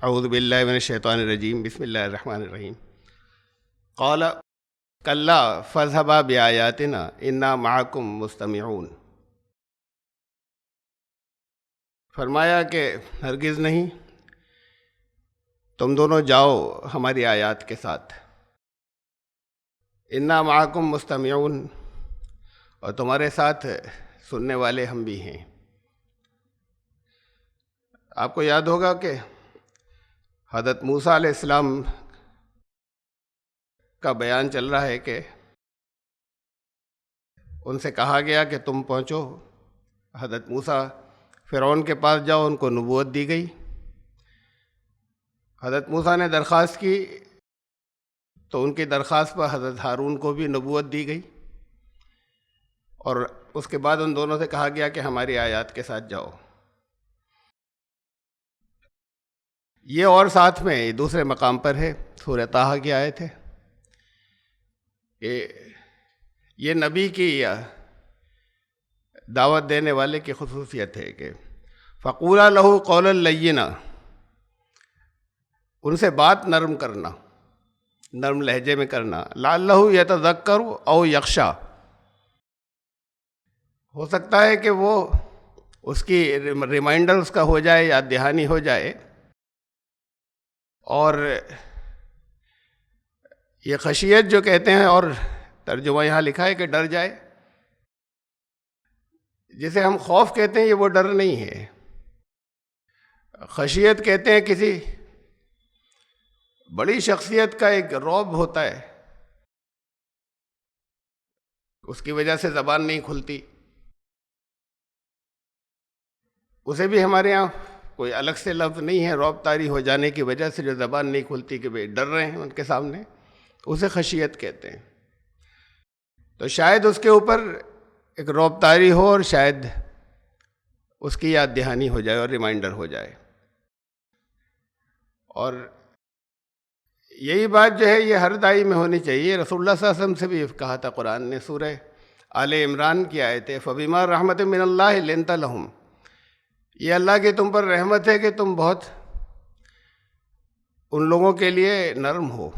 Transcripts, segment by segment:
اعوذ باللہ من الشیطان الرجیم، بسم اللہ الرحمن الرحیم۔ قال کلا فاذهبا بآیاتنا انا معکم مستمعون۔ فرمایا کہ ہرگز نہیں، تم دونوں جاؤ ہماری آیات کے ساتھ، انا معکم مستمعون، اور تمہارے ساتھ سننے والے ہم بھی ہیں۔ آپ کو یاد ہوگا کہ حضرت موسیٰ علیہ السلام کا بیان چل رہا ہے کہ ان سے کہا گیا کہ تم پہنچو، حضرت موسیٰ فرعون کے پاس جاؤ، ان کو نبوت دی گئی۔ حضرت موسیٰ نے درخواست کی تو ان کی درخواست پر حضرت ہارون کو بھی نبوت دی گئی، اور اس کے بعد ان دونوں سے کہا گیا کہ ہماری آیات کے ساتھ جاؤ۔ یہ اور ساتھ میں دوسرے مقام پر ہے، سورہ طٰہٰ کی آیت ہے کہ یہ نبی کی دعوت دینے والے کی خصوصیت ہے کہ فَقُولَا لَهُ قَوْلًا لَيِّنًا، ان سے بات نرم کرنا، نرم لہجے میں کرنا، لَعَلَّهُ يَتَذَكَّرُ أَوْ يَخْشَىٰ، ہو سکتا ہے کہ وہ اس کی ریمائنڈر اس کا ہو جائے، یاد دہانی ہو جائے، اور یہ خشیت جو کہتے ہیں، اور ترجمہ یہاں لکھا ہے کہ ڈر جائے، جسے ہم خوف کہتے ہیں یہ وہ ڈر نہیں ہے۔ خشیت کہتے ہیں کسی بڑی شخصیت کا ایک رعب ہوتا ہے، اس کی وجہ سے زبان نہیں کھلتی، اسے بھی ہمارے ہاں کوئی الگ سے لفظ نہیں ہے، رعب طاری ہو جانے کی وجہ سے جو زبان نہیں کھلتی کہ بھئی ڈر رہے ہیں ان کے سامنے، اسے خشیت کہتے ہیں۔ تو شاید اس کے اوپر ایک رعب طاری ہو، اور شاید اس کی یاد دہانی ہو جائے اور ریمائنڈر ہو جائے۔ اور یہی بات جو ہے یہ ہر داعی میں ہونی چاہیے۔ رسول اللہ صلی اللہ علیہ وسلم سے بھی کہا تھا قرآن نے، سورہ آل عمران کی آیت ہے، فَبِمَا رَحْمَةٍ مِّنَ اللَّهِ لِنتَ لَهُمْ، یہ اللہ کی تم پر رحمت ہے کہ تم بہت ان لوگوں کے لیے نرم ہو۔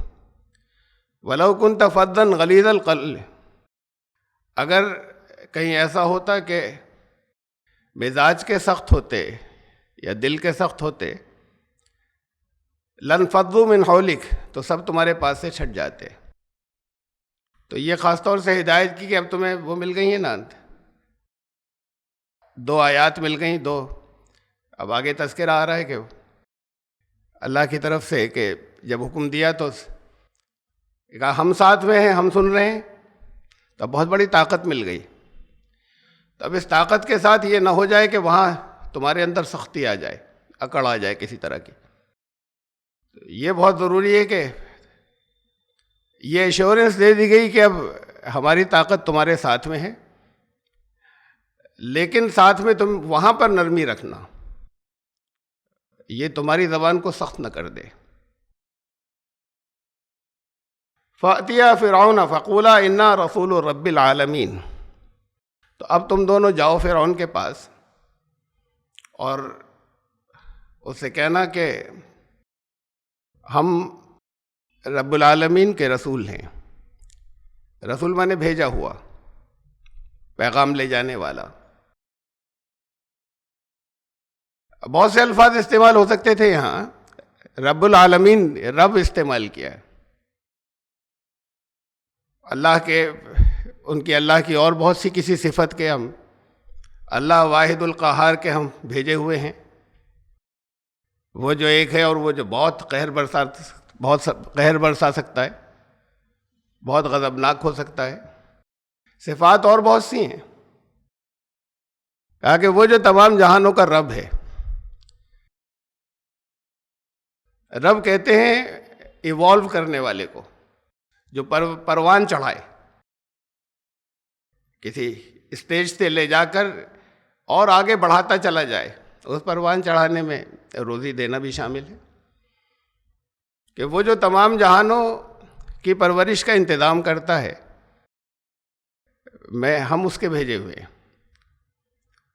وَلَوْ كُنْتَ فَظًّا غَلِيظَ الْقَلْبِ، اگر کہیں ایسا ہوتا کہ مزاج کے سخت ہوتے یا دل کے سخت ہوتے، لَانفَضُّوا مِنْ حَوْلِكَ، تو سب تمہارے پاس سے چھٹ جاتے۔ تو یہ خاص طور سے ہدایت کی کہ اب تمہیں وہ مل گئی ہیں نا، دو آیات مل گئیں، دو، اب آگے تذکرہ آ رہا ہے کہ اللہ کی طرف سے کہ جب حکم دیا تو کہا ہم ساتھ میں ہیں، ہم سن رہے ہیں، تو بہت بڑی طاقت مل گئی۔ تو اب اس طاقت کے ساتھ یہ نہ ہو جائے کہ وہاں تمہارے اندر سختی آ جائے، اکڑ آ جائے کسی طرح کی۔ یہ بہت ضروری ہے کہ یہ ایشورنس دے دی گئی کہ اب ہماری طاقت تمہارے ساتھ میں ہے، لیکن ساتھ میں تم وہاں پر نرمی رکھنا، یہ تمہاری زبان کو سخت نہ کر دے۔ فَأْتِيَا فِرْعَوْنَ فَقُولَا إِنَّا رَسُولُ رَبِّ الْعَالَمِينَ، تو اب تم دونوں جاؤ فرعون کے پاس اور اس سے کہنا کہ ہم رب العالمین کے رسول ہیں۔ رسول مانے بھیجا ہوا، پیغام لے جانے والا۔ بہت سے الفاظ استعمال ہو سکتے تھے، یہاں رب العالمین، رب استعمال کیا ہے۔ اللہ کے، ان کی اللہ کی اور بہت سی کسی صفت کے ہم اللہ واحد القہار کے ہم بھیجے ہوئے ہیں، وہ جو ایک ہے اور وہ جو بہت قہر برسا سکتا ہے، بہت غضبناک ہو سکتا ہے۔ صفات اور بہت سی ہیں، کہا کہ وہ جو تمام جہانوں کا رب ہے۔ رب کہتے ہیں ایوالو کرنے والے کو، جو پروان چڑھائے، کسی اسٹیج سے لے جا کر اور آگے بڑھاتا چلا جائے، اس پروان چڑھانے میں روزی دینا بھی شامل ہے، کہ وہ جو تمام جہانوں کی پرورش کا انتظام کرتا ہے، ہم اس کے بھیجے ہوئے ہیں،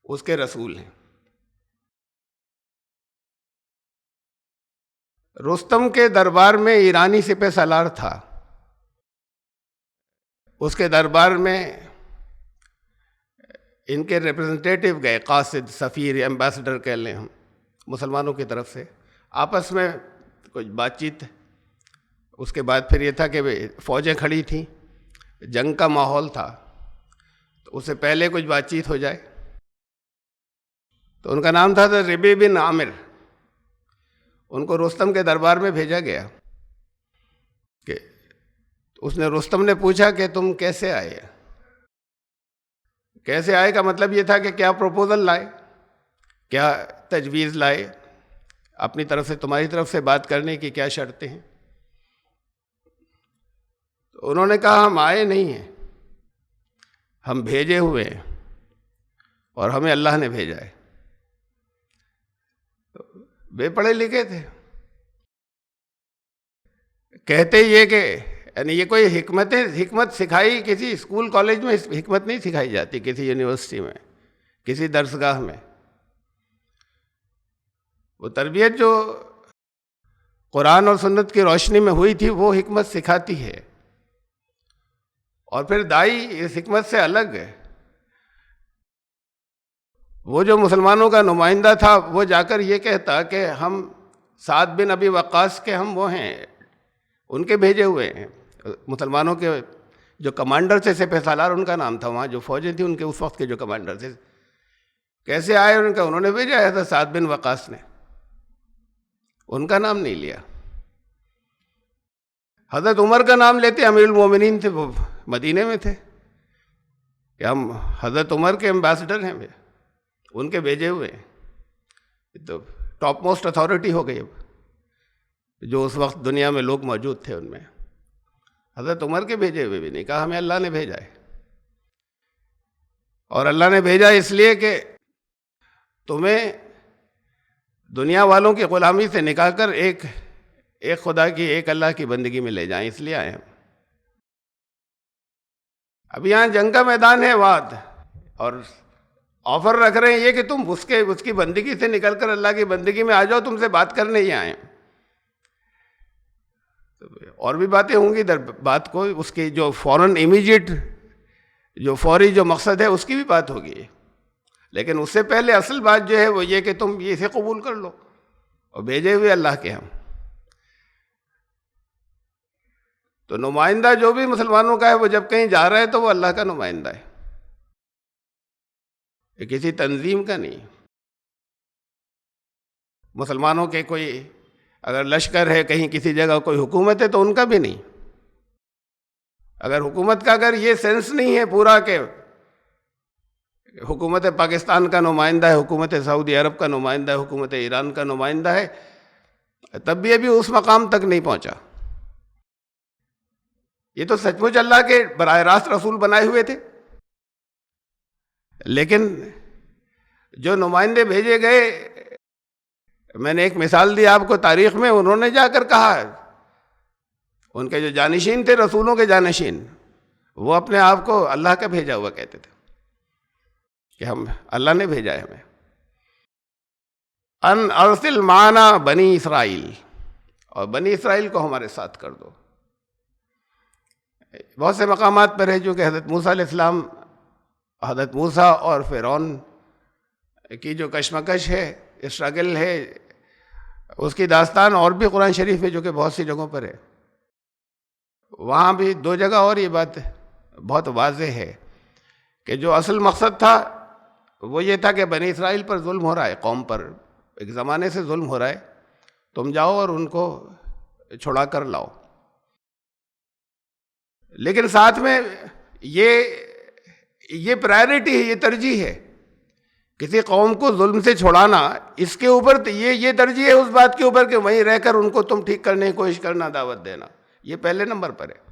اس کے رسول ہیں۔ رستم کے دربار میں ایرانی سپہ سالار تھا، اس کے دربار میں ان کے ریپرزنٹیٹیو گئے، قاصد، سفیر، ایمبیسڈر کہہ لیں ہم، مسلمانوں کی طرف سے، آپس میں کچھ بات چیت۔ اس کے بعد پھر یہ تھا کہ فوجیں کھڑی تھیں، جنگ کا ماحول تھا، تو اس سے پہلے کچھ بات چیت ہو جائے۔ تو ان کا نام تھا ربیع بن عامر، ان کو رستم کے دربار میں بھیجا گیا کہ اس نے، رستم نے پوچھا کہ تم کیسے آئے؟ کیسے آئے کا مطلب یہ تھا کہ کیا پروپوزل لائے، کیا تجویز لائے، اپنی طرف سے، تمہاری طرف سے بات کرنے کی کیا شرطیں ہیں؟ تو انہوں نے کہا ہم آئے نہیں ہیں، ہم بھیجے ہوئے ہیں، اور ہمیں اللہ نے بھیجا ہے۔ بے پڑھے لکھے تھے، کہتے یہ کہ یعنی یہ کوئی حکمت سکھائی کسی اسکول کالج میں حکمت نہیں سکھائی جاتی، کسی یونیورسٹی میں، کسی درسگاہ میں۔ وہ تربیت جو قرآن اور سنت کی روشنی میں ہوئی تھی وہ حکمت سکھاتی ہے، اور پھر دائی اس حکمت سے الگ ہے۔ وہ جو مسلمانوں کا نمائندہ تھا وہ جا کر یہ کہتا کہ ہم سعد بن ابی وقاص کے ہم وہ ہیں، ان کے بھیجے ہوئے ہیں، مسلمانوں کے جو کمانڈر تھے سپہ سالار ان کا نام تھا، وہاں جو فوجیں تھیں ان کے اس وقت کے جو کمانڈر تھے، کیسے آئے ان کا؟ انہوں نے بھیجا ہے حضرت سعد بن وقاص نے، ان کا نام نہیں لیا۔ حضرت عمر کا نام لیتے، امیر المومنین تھے، وہ مدینے میں تھے، کہ ہم حضرت عمر کے ایمبیسڈر ہیں، ان کے بھیجے ہوئے ہیں۔ تو ٹاپ موسٹ اتھارٹی ہو گئی اب، جو اس وقت دنیا میں لوگ موجود تھے ان میں حضرت عمر کے بھیجے ہوئے بھی نہیں، کہا ہمیں اللہ نے بھیجا ہے، اور اللہ نے بھیجا اس لیے کہ تمہیں دنیا والوں کی غلامی سے نکال کر ایک خدا کی، ایک اللہ کی بندگی میں لے جائیں، اس لیے آئے ہم۔ اب یہاں جنگ کا میدان ہے وعد، اور آفر رکھ رہے ہیں یہ کہ تم اس کی بندگی سے نکل کر اللہ کی بندگی میں آ جاؤ، تم سے بات کرنے ہی آئے ہیں۔ اور بھی باتیں ہوں گی، در بات کو اس کی جو فوراً امیجیٹ، جو فوری جو مقصد ہے اس کی بھی بات ہوگی، لیکن اس سے پہلے اصل بات جو ہے وہ یہ کہ تم اسے قبول کر لو، اور بھیجے ہوئے اللہ کے ہم۔ تو نمائندہ جو بھی مسلمانوں کا ہے وہ جب کہیں جا رہا ہے تو وہ اللہ کا نمائندہ ہے، یہ کسی تنظیم کا نہیں۔ مسلمانوں کے کوئی اگر لشکر ہے کہیں کسی جگہ، کوئی حکومت ہے تو ان کا بھی نہیں۔ اگر حکومت کا اگر یہ سینس نہیں ہے پورا کہ حکومت پاکستان کا نمائندہ ہے، حکومت سعودی عرب کا نمائندہ ہے، حکومت ایران کا نمائندہ ہے، تب بھی ابھی اس مقام تک نہیں پہنچا۔ یہ تو سچ مچ اللہ کے براہ راست رسول بنائے ہوئے تھے، لیکن جو نمائندے بھیجے گئے، میں نے ایک مثال دی آپ کو تاریخ میں، انہوں نے جا کر کہا، ان کے جو جانشین تھے، رسولوں کے جانشین، وہ اپنے آپ کو اللہ کا بھیجا ہوا کہتے تھے، کہ ہم اللہ نے بھیجا ہے ہمیں۔ ان ارسل معنا بنی اسرائیل، اور بنی اسرائیل کو ہمارے ساتھ کر دو۔ بہت سے مقامات پر ہے جو کہ حضرت موسیٰ علیہ السلام، حضرت موسیٰ اور فرعون کی جو کشمکش ہے، اسٹرگل ہے، اس کی داستان اور بھی قرآن شریف میں جو کہ بہت سی جگہوں پر ہے۔ وہاں بھی دو جگہ اور یہ بات بہت واضح ہے کہ جو اصل مقصد تھا وہ یہ تھا کہ بنی اسرائیل پر ظلم ہو رہا ہے، قوم پر ایک زمانے سے ظلم ہو رہا ہے، تم جاؤ اور ان کو چھڑا کر لاؤ۔ لیکن ساتھ میں یہ پرائرٹی ہے، یہ ترجیح ہے، کسی قوم کو ظلم سے چھڑانا، اس کے اوپر یہ ترجیح ہے اس بات کے اوپر کہ وہیں رہ کر ان کو تم ٹھیک کرنے کی کوشش کرنا، دعوت دینا، یہ پہلے نمبر پر ہے۔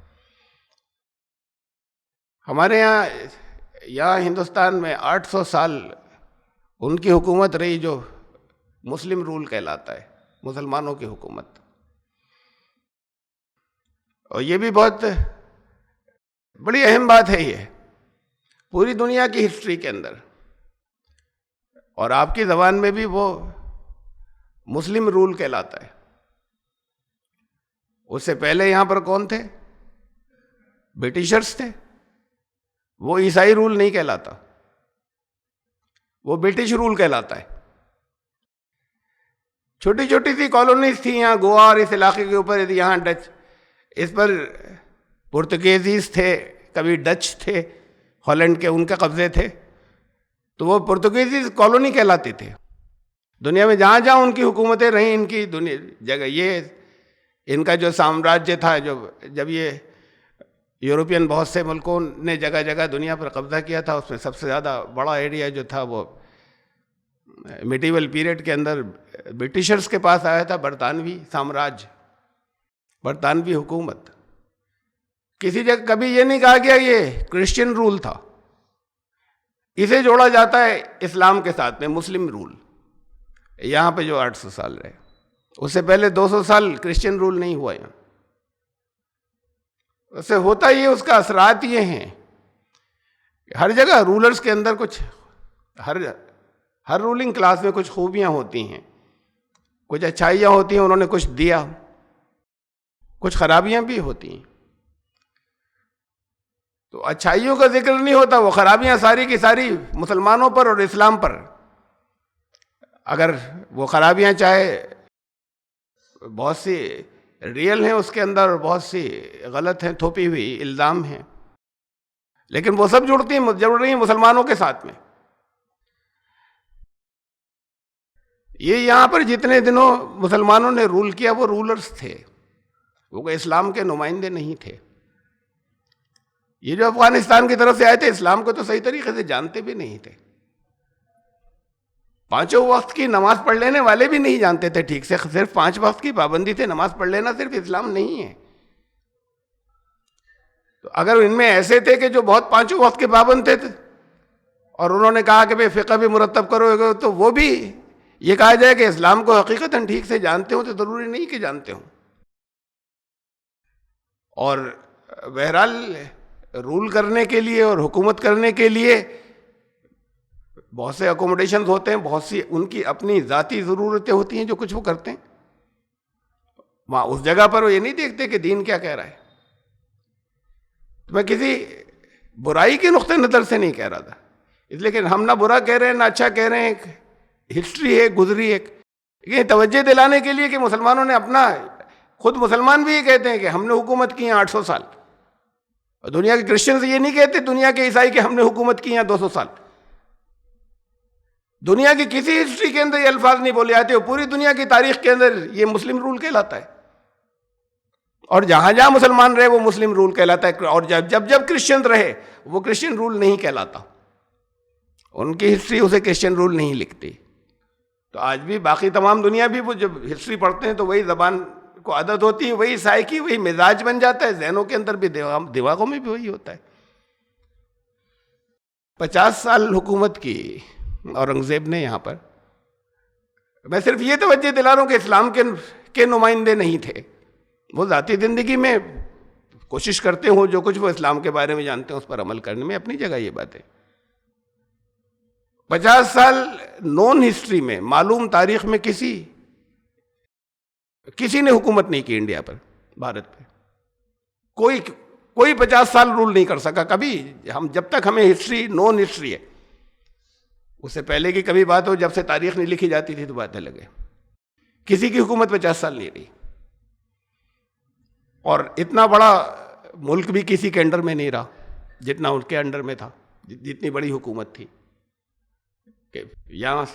ہمارے یہاں ہندوستان میں 800 سال ان کی حکومت رہی جو مسلم رول کہلاتا ہے، مسلمانوں کی حکومت، اور یہ بھی بہت بڑی اہم بات ہے، یہ پوری دنیا کی ہسٹری کے اندر، اور آپ کی زبان میں بھی وہ مسلم رول کہلاتا ہے۔ اس سے پہلے یہاں پر کون تھے؟ برٹشرز تھے. وہ عیسائی رول نہیں کہلاتا، وہ برٹش رول کہلاتا ہے. چھوٹی چھوٹی سی کالونیز تھی یہاں گوا اور اس علاقے کے اوپر. یہاں ڈچ، اس پر پرتگیزیز تھے، کبھی ڈچ تھے ہالینڈ کے، ان کے قبضے تھے. تو وہ پرتگیزیز کالونی کہلاتے تھے. دنیا میں جہاں جہاں ان کی حکومتیں رہیں، ان کی جگہ یہ ان کا جو سامراجیہ تھا، جب یہ یورپین بہت سے ملکوں نے جگہ جگہ دنیا پر قبضہ کیا تھا، اس میں سب سے زیادہ بڑا ایریا جو تھا وہ میڈیول پیریڈ کے اندر برٹشرز کے پاس آیا تھا. برطانوی سامراج، برطانوی حکومت. کسی جگہ کبھی یہ نہیں کہا گیا یہ کرسچین رول تھا. اسے جوڑا جاتا ہے اسلام کے ساتھ میں، مسلم رول. یہاں پہ جو 800 سال رہے، اس سے پہلے 200 سال کرسچین رول نہیں ہوا یہاں. اس سے ہوتا یہ، اس کا اثرات یہ ہیں کہ ہر جگہ رولرز کے اندر کچھ، ہر رولنگ کلاس میں کچھ خوبیاں ہوتی ہیں، کچھ اچھائیاں ہوتی ہیں، انہوں نے کچھ دیا. کچھ خرابیاں بھی ہوتی ہیں. تو اچھائیوں کا ذکر نہیں ہوتا، وہ خرابیاں ساری کی ساری مسلمانوں پر اور اسلام پر. اگر وہ خرابیاں چاہے بہت سی ریئل ہیں اس کے اندر اور بہت سی غلط ہیں، تھوپی ہوئی الزام ہیں، لیکن وہ سب جڑ رہی ہیں مسلمانوں کے ساتھ میں. یہ یہاں پر جتنے دنوں مسلمانوں نے رول کیا وہ رولرز تھے، وہ کوئی اسلام کے نمائندے نہیں تھے. یہ جو افغانستان کی طرف سے آئے تھے، اسلام کو تو صحیح طریقے سے جانتے بھی نہیں تھے. 5 وقت کی نماز پڑھ لینے والے بھی نہیں جانتے تھے ٹھیک سے. صرف 5 وقت کی پابندی تھے. نماز پڑھ لینا صرف اسلام نہیں ہے. تو اگر ان میں ایسے تھے کہ جو بہت 5 وقت کے پابند تھے اور انہوں نے کہا کہ بھئی فقہ بھی مرتب کرو گے، تو وہ بھی یہ کہا جائے کہ اسلام کو حقیقتاً ٹھیک سے جانتے ہوں، تو ضروری نہیں کہ جانتے ہوں. اور بہرحال رول کرنے کے لیے اور حکومت کرنے کے لیے بہت سے اکوموڈیشنز ہوتے ہیں، بہت سی ان کی اپنی ذاتی ضرورتیں ہوتی ہیں جو کچھ وہ کرتے ہیں. وہاں اس جگہ پر وہ یہ نہیں دیکھتے کہ دین کیا کہہ رہا ہے. تو میں کسی برائی کے نقطۂ نظر سے نہیں کہہ رہا تھا، اس لیے کہ ہم نہ برا کہہ رہے ہیں نہ اچھا کہہ رہے ہیں. ہسٹری ہے گزری ہے. یہ توجہ دلانے کے لیے کہ مسلمانوں نے اپنا، خود مسلمان بھی یہ کہتے ہیں کہ ہم نے حکومت کی ہیں 800 سال. اور دنیا کے کرسچنز یہ نہیں کہتے، دنیا کے عیسائی کہ ہم نے حکومت کی ہیں 200 سال. دنیا کی کسی ہسٹری کے اندر یہ الفاظ نہیں بولے جاتے. پوری دنیا کی تاریخ کے اندر یہ مسلم رول کہلاتا ہے. اور جہاں جہاں مسلمان رہے وہ مسلم رول کہلاتا ہے. اور جب کرسچن رہے وہ کرسچن رول نہیں کہلاتا. ان کی ہسٹری اسے کرسچن رول نہیں لکھتی. تو آج بھی باقی تمام دنیا بھی وہ جب ہسٹری پڑھتے ہیں تو وہی زبان کو عادت ہوتی ہے، وہی سائیکی، وہی مزاج بن جاتا ہے. ذہنوں کے اندر بھی، دماغوں میں بھی وہی ہوتا ہے. 50 سال حکومت کی اورنگزیب نے یہاں پر. میں صرف یہ توجہ دلا رہا ہوں کہ اسلام کے نمائندے نہیں تھے. وہ ذاتی زندگی میں کوشش کرتے ہوں، جو کچھ وہ اسلام کے بارے میں جانتے ہیں اس پر عمل کرنے میں اپنی جگہ یہ بات ہے. 50 سال نون ہسٹری میں، معلوم تاریخ میں کسی نے حکومت نہیں کی انڈیا پر، بھارت پہ. کوئی 50 سال رول نہیں کر سکا کبھی. جب تک ہمیں ہسٹری، نون ہسٹری ہے، اس سے پہلے کی کبھی بات ہو جب سے تاریخ نہیں لکھی جاتی تھی تو بات الگ ہے. کسی کی حکومت 50 سال نہیں رہی. اور اتنا بڑا ملک بھی کسی کے انڈر میں نہیں رہا جتنا ان کے انڈر میں تھا. جتنی بڑی حکومت تھی کہ یہاں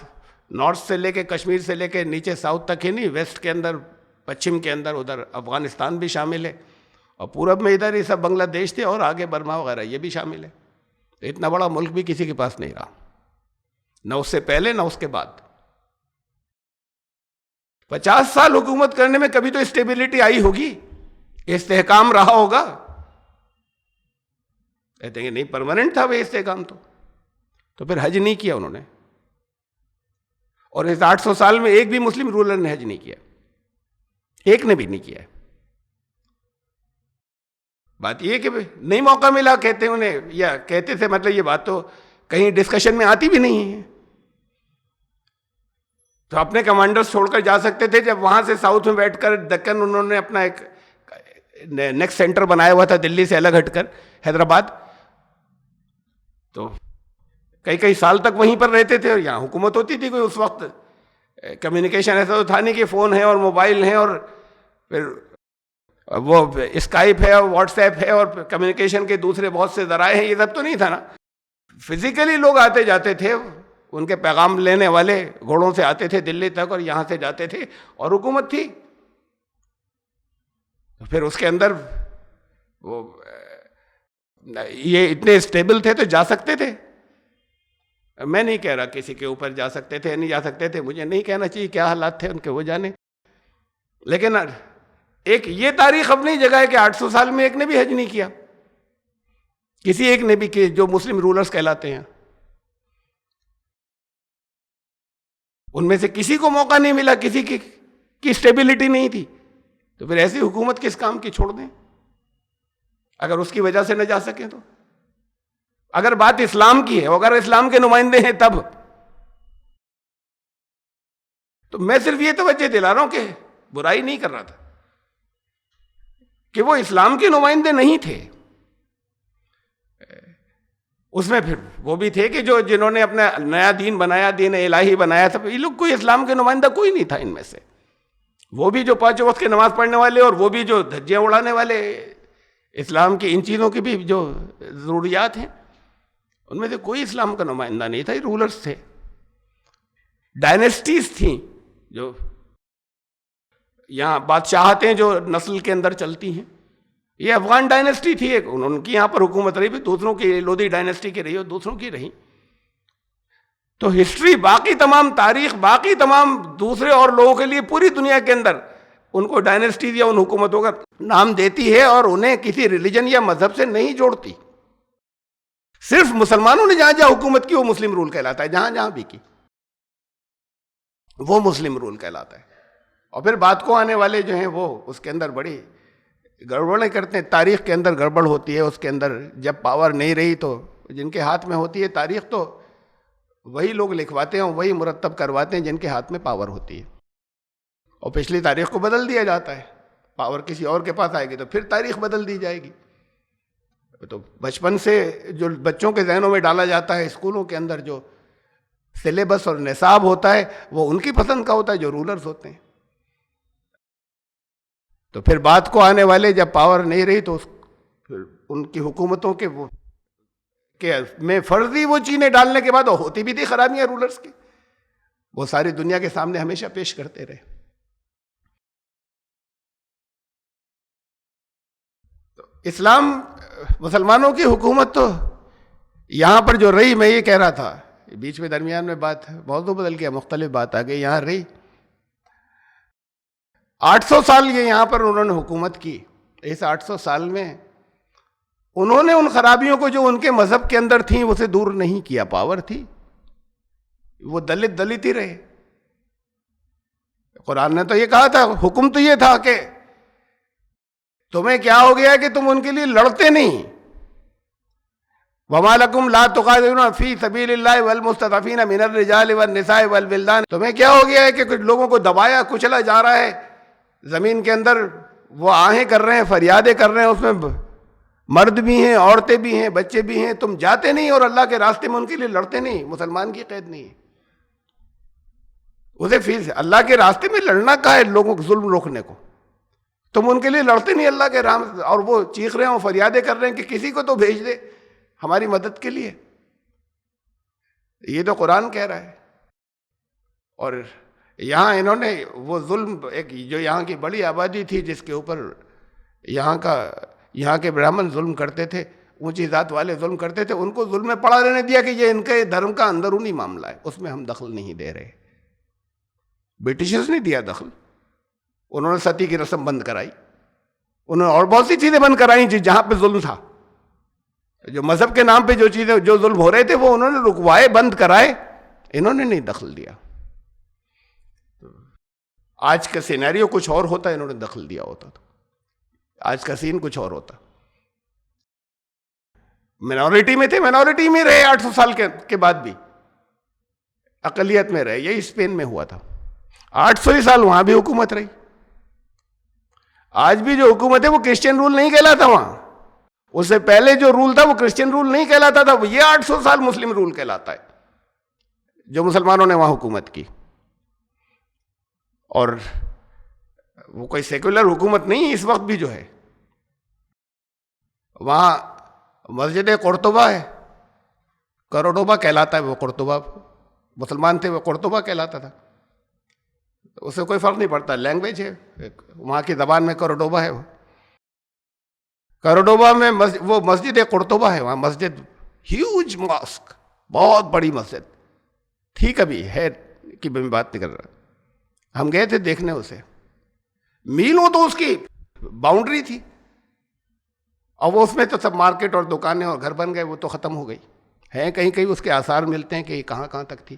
نارتھ سے لے کے، کشمیر سے لے کے نیچے ساؤتھ تک ہی نہیں، ویسٹ کے اندر، پچھم کے اندر، ادھر افغانستان بھی شامل ہے، اور پورب میں ادھر یہ سب بنگلہ دیش تھے، اور آگے برما وغیرہ یہ بھی شامل ہے. تو اتنا بڑا ملک بھی کسی کے پاس نہیں رہا، نہ اس سے پہلے نہ اس کے بعد. 50 سال حکومت کرنے میں کبھی تو اسٹیبلٹی آئی ہوگی، استحکام رہا ہوگا. کہتے ہیں کہ نہیں، پرماننٹ تھا وہ استحکام. تو پھر حج نہیں کیا انہوں نے. اور اس 800 سال میں ایک بھی مسلم رولر نے حج نہیں کیا، ایک نے بھی نہیں کیا. بات یہ کہ نہیں موقع ملا کہتے ہیں انہیں، یا کہتے تھے، مطلب یہ بات تو کہیں ڈسکشن میں آتی بھی نہیں ہے. تو اپنے کمانڈرز چھوڑ کر جا سکتے تھے. جب وہاں سے ساؤتھ میں بیٹھ کر دکن انہوں نے اپنا ایک نیکسٹ سینٹر بنایا ہوا تھا دلی سے الگ ہٹ کر حیدرآباد. تو کئی سال تک وہیں پر رہتے تھے, اور یہاں حکومت ہوتی تھی. کوئی اس وقت کمیونیکیشن ایسا تو تھا نہیں کہ فون ہے اور موبائل ہیں اور پھر وہ اسکائپ ہے اور واٹس ایپ ہے اور کمیونیکیشن کے دوسرے بہت سے ذرائع ہیں, یہ سب تو نہیں تھا نا. فزیکلی لوگ آتے جاتے تھے, ان کے پیغام لینے والے گھوڑوں سے آتے تھے دلی تک اور یہاں سے جاتے تھے, اور حکومت تھی. پھر اس کے اندر وہ یہ اتنے اسٹیبل تھے تو جا سکتے تھے. میں نہیں کہہ رہا کسی کے اوپر جا سکتے تھے نہیں جا سکتے تھے, مجھے نہیں کہنا چاہیے کیا حالات تھے ان کے, وہ جانے. لیکن ایک یہ تاریخ اپنی جگہ ہے کہ 800 سال میں ایک نے بھی حج نہیں کیا, کسی ایک نے بھی, کہ جو مسلم رولرز کہلاتے ہیں ان میں سے کسی کو موقع نہیں ملا, کسی کی اسٹیبلٹی نہیں تھی. تو پھر ایسی حکومت کس کام کی چھوڑ دیں اگر اس کی وجہ سے نہ جا سکیں تو. اگر بات اسلام کی ہے, اگر اسلام کے نمائندے ہیں تب تو میں صرف یہ توجہ دلا رہا ہوں کہ برائی نہیں کر رہا تھا کہ وہ اسلام کے نمائندے نہیں تھے. اس میں پھر وہ بھی تھے کہ جنہوں نے اپنا نیا دین بنایا, دین الہی بنایا تھا, یہ لوگ کوئی اسلام کے نمائندہ کوئی نہیں تھا ان میں سے. وہ بھی جو 5 وقت کی نماز پڑھنے والے اور وہ بھی جو دھجیاں اڑانے والے, اسلام کی ان چیزوں کی بھی جو ضروریات ہیں ان میں سے کوئی اسلام کا نمائندہ نہیں تھا. یہ رولرز تھے, ڈائنیسٹیز تھیں جو یہاں بادشاہتیں جو نسل کے اندر چلتی ہیں. یہ افغان ڈائنیسٹی تھی ایک, ان کی یہاں پر حکومت رہی, بھی دوسروں کی لودھی ڈائنیسٹی کی رہی اور دوسروں کی رہی. تو ہسٹری باقی تمام تاریخ باقی تمام دوسرے اور لوگوں کے لیے پوری دنیا کے اندر ان کو ڈائنیسٹیز یا ان حکومتوں کا نام دیتی ہے اور انہیں کسی ریلیجن یا مذہب سے نہیں جوڑتی. صرف مسلمانوں نے جہاں جہاں حکومت کی وہ مسلم رول کہلاتا ہے, جہاں جہاں بھی کی وہ مسلم رول کہلاتا ہے. اور پھر بعد کو آنے والے جو ہیں وہ اس کے اندر بڑی گڑبڑیں کرتے ہیں. تاریخ کے اندر گڑبڑ ہوتی ہے, اس کے اندر جب پاور نہیں رہی تو جن کے ہاتھ میں ہوتی ہے تاریخ تو وہی لوگ لکھواتے ہیں, وہی مرتب کرواتے ہیں جن کے ہاتھ میں پاور ہوتی ہے. اور پچھلی تاریخ کو بدل دیا جاتا ہے, پاور کسی اور کے پاس آئے گی تو پھر تاریخ بدل دی جائے گی. تو بچپن سے جو بچوں کے ذہنوں میں ڈالا جاتا ہے, اسکولوں کے اندر جو سلیبس اور نصاب ہوتا ہے وہ ان کی پسند کا ہوتا ہے جو رولرز ہوتے ہیں. تو پھر بعد کو آنے والے جب پاور نہیں رہی تو ان کی حکومتوں کے وہ کہ میں فرضی وہ چیزیں ڈالنے کے بعد ہوتی بھی تھی خرابیاں رولرز کی, وہ ساری دنیا کے سامنے ہمیشہ پیش کرتے رہے. تو اسلام مسلمانوں کی حکومت تو یہاں پر جو رہی, میں یہ کہہ رہا تھا بیچ میں درمیان میں بات موضوع بدل گیا, مختلف بات آ گئی, یہاں رہی 800 سال یہ یہاں پر انہوں نے حکومت کی. اس 800 سال میں انہوں نے ان خرابیوں کو جو ان کے مذہب کے اندر تھیں اسے دور نہیں کیا. پاور تھی, وہ دلت ہی رہے. قرآن نے تو یہ کہا تھا, حکم تو یہ تھا کہ تمہیں کیا ہو گیا کہ تم ان کے لیے لڑتے نہیں. وَمَا لَكُمْ لَا تُقَاتِلُونَ فِي سَبِيلِ اللَّهِ وَالْمُسْتَضْعَفِينَ مِنَ الرِّجَالِ وَالنِّسَاءِ وَالْوِلْدَانِ. تمہیں کیا ہو گیا ہے کہ کچھ لوگوں کو دبایا کچلا جا رہا ہے زمین کے اندر, وہ آہیں کر رہے ہیں, فریادیں کر رہے ہیں, اس میں مرد بھی ہیں, عورتیں بھی ہیں, بچے بھی ہیں. تم جاتے نہیں اور اللہ کے راستے میں ان کے لیے لڑتے نہیں. مسلمان کی قید نہیں ہے اسے فیس. اللہ کے راستے میں لڑنا کا ہے لوگوں کو ظلم روکنے کو, تم ان کے لیے لڑتے نہیں اللہ کے راہ میں. اور وہ چیخ رہے ہیں, فریادیں کر رہے ہیں کہ کسی کو تو بھیج دے ہماری مدد کے لیے. یہ تو قرآن کہہ رہا ہے. اور یہاں انہوں نے وہ ظلم, ایک جو یہاں کی بڑی آبادی تھی جس کے اوپر یہاں کے برہمن ظلم کرتے تھے, اونچی ذات والے ظلم کرتے تھے, ان کو ظلم میں پڑا رہنے دیا کہ یہ ان کے دھرم کا اندرونی معاملہ ہے, اس میں ہم دخل نہیں دے رہے. برٹشرز نے دیا دخل, انہوں نے ستی کی رسم بند کرائی, انہوں نے اور بہت سی چیزیں بند کرائیں جہاں پہ ظلم تھا. جو مذہب کے نام پہ جو چیزیں جو ظلم ہو رہے تھے وہ انہوں نے رکوائے, بند کرائے, انہوں نے نہیں دخل دیا. آج کا سینیریو کچھ اور ہوتا, انہوں نے دخل دیا ہوتا تو آج کا سین کچھ اور ہوتا. منورٹی میں تھے, منورٹی میں رہے 800 سال کے بعد بھی, اقلیت میں رہے. یہی اسپین میں ہوا تھا, 800 سال وہاں بھی حکومت رہی. آج بھی جو حکومت ہے وہ کرسچین رول نہیں کہلاتا وہاں. اس سے پہلے جو رول تھا وہ کرسچین رول نہیں کہلاتا تھا, وہ یہ 800 سال مسلم رول کہلاتا ہے جو مسلمانوں نے وہاں حکومت کی. اور وہ کوئی سیکولر حکومت نہیں اس وقت بھی جو ہے. وہاں مسجد قرطبہ ہے, قرطبہ کہلاتا ہے, وہ قرطبہ مسلمان تھے, وہ قرطبہ کہلاتا تھا. اس سے کوئی فرق نہیں پڑتا, لینگویج ہے وہاں کی زبان میں قرطبہ ہے. وہ قرطبہ میں وہ مسجد قرطبہ ہے, وہاں مسجد ہیوج ماسک, بہت بڑی مسجد تھی, کبھی ہے کہ میں بات نہیں کر رہا. ہم گئے تھے دیکھنے اسے, میلوں تو اس کی باؤنڈری تھی, اور وہ اس میں تو سب مارکیٹ اور دکانیں اور گھر بن گئے, وہ تو ختم ہو گئی. ہیں کہیں کہیں اس کے آثار ملتے ہیں کہ یہ کہاں کہاں تک تھی.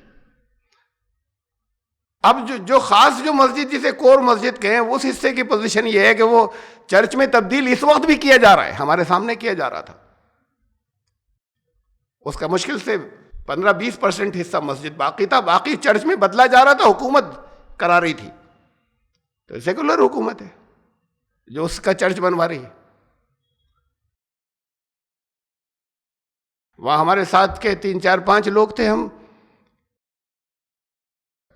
اب جو خاص جو مسجد جسے کور مسجد کہیں, اس حصے کی پوزیشن یہ ہے کہ وہ چرچ میں تبدیل اس وقت بھی کیا جا رہا ہے, ہمارے سامنے کیا جا رہا تھا. اس کا مشکل سے 15-20% حصہ مسجد باقی تھا, باقی چرچ میں بدلا جا رہا تھا, حکومت کرا رہی تھی. تو سیکولر حکومت ہے جو اس کا چرچ بنوا رہی ہے. وہاں ہمارے ساتھ کے 3-4-5 لوگ تھے. ہم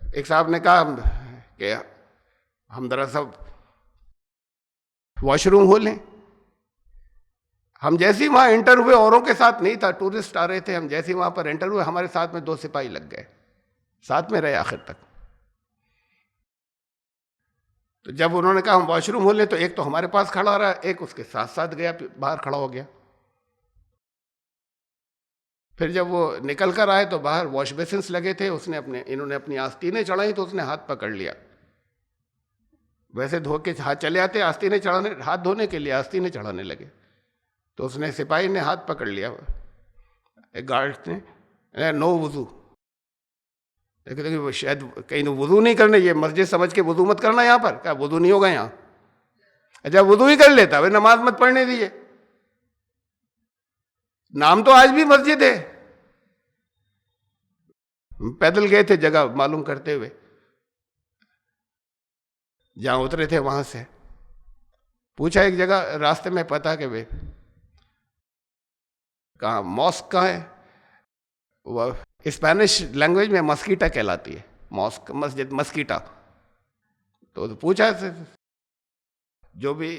ایک صاحب نے کہا کہ ہم دراصل واش روم ہو لیں. ہم جیسے ہی وہاں انٹر ہوئے, اوروں کے ساتھ نہیں تھا, ٹورسٹ آ رہے تھے, ہم جیسے ہی وہاں پر انٹر ہوئے, ہمارے ساتھ میں 2 سپاہی لگ گئے, ساتھ میں رہے آخر تک. تو جب انہوں نے کہا ہم واش روم ہو لیں, تو ایک تو ہمارے پاس کھڑا رہا, ایک اس کے ساتھ ساتھ گیا, باہر کھڑا ہو گیا. پھر جب وہ نکل کر آئے تو باہر واش بیسنس لگے تھے, انہوں نے اپنی آستینیں چڑھائیں, تو اس نے ہاتھ پکڑ لیا. ویسے دھو کے ہاتھ چلے آتے آستینیں چڑھانے, ہاتھ دھونے کے لیے آستینیں چڑھانے لگے, تو اس نے سپاہی نے ہاتھ پکڑ لیا, ایک گارڈ نے, نو وضو. وہ شاید کہیں وضو نہیں کرنے, یہ مسجد سمجھ کے وضو مت کرنا یہاں پر, کیا وضو نہیں ہوگا یہاں؟ اچھا وضو ہی کر لیتا, وہ نماز مت پڑھنے دیجیے. نام تو آج بھی مسجد ہے. پیدل گئے تھے جگہ معلوم کرتے ہوئے, جہاں اترے تھے وہاں سے پوچھا ایک جگہ راستے میں پتا کہ وہ کہاں ماسک کہاں ہے. وہ اسپینش لینگویج میں مسکیٹا کہلاتی ہے, ماسک مسجد مسکیٹا. تو پوچھا, جو بھی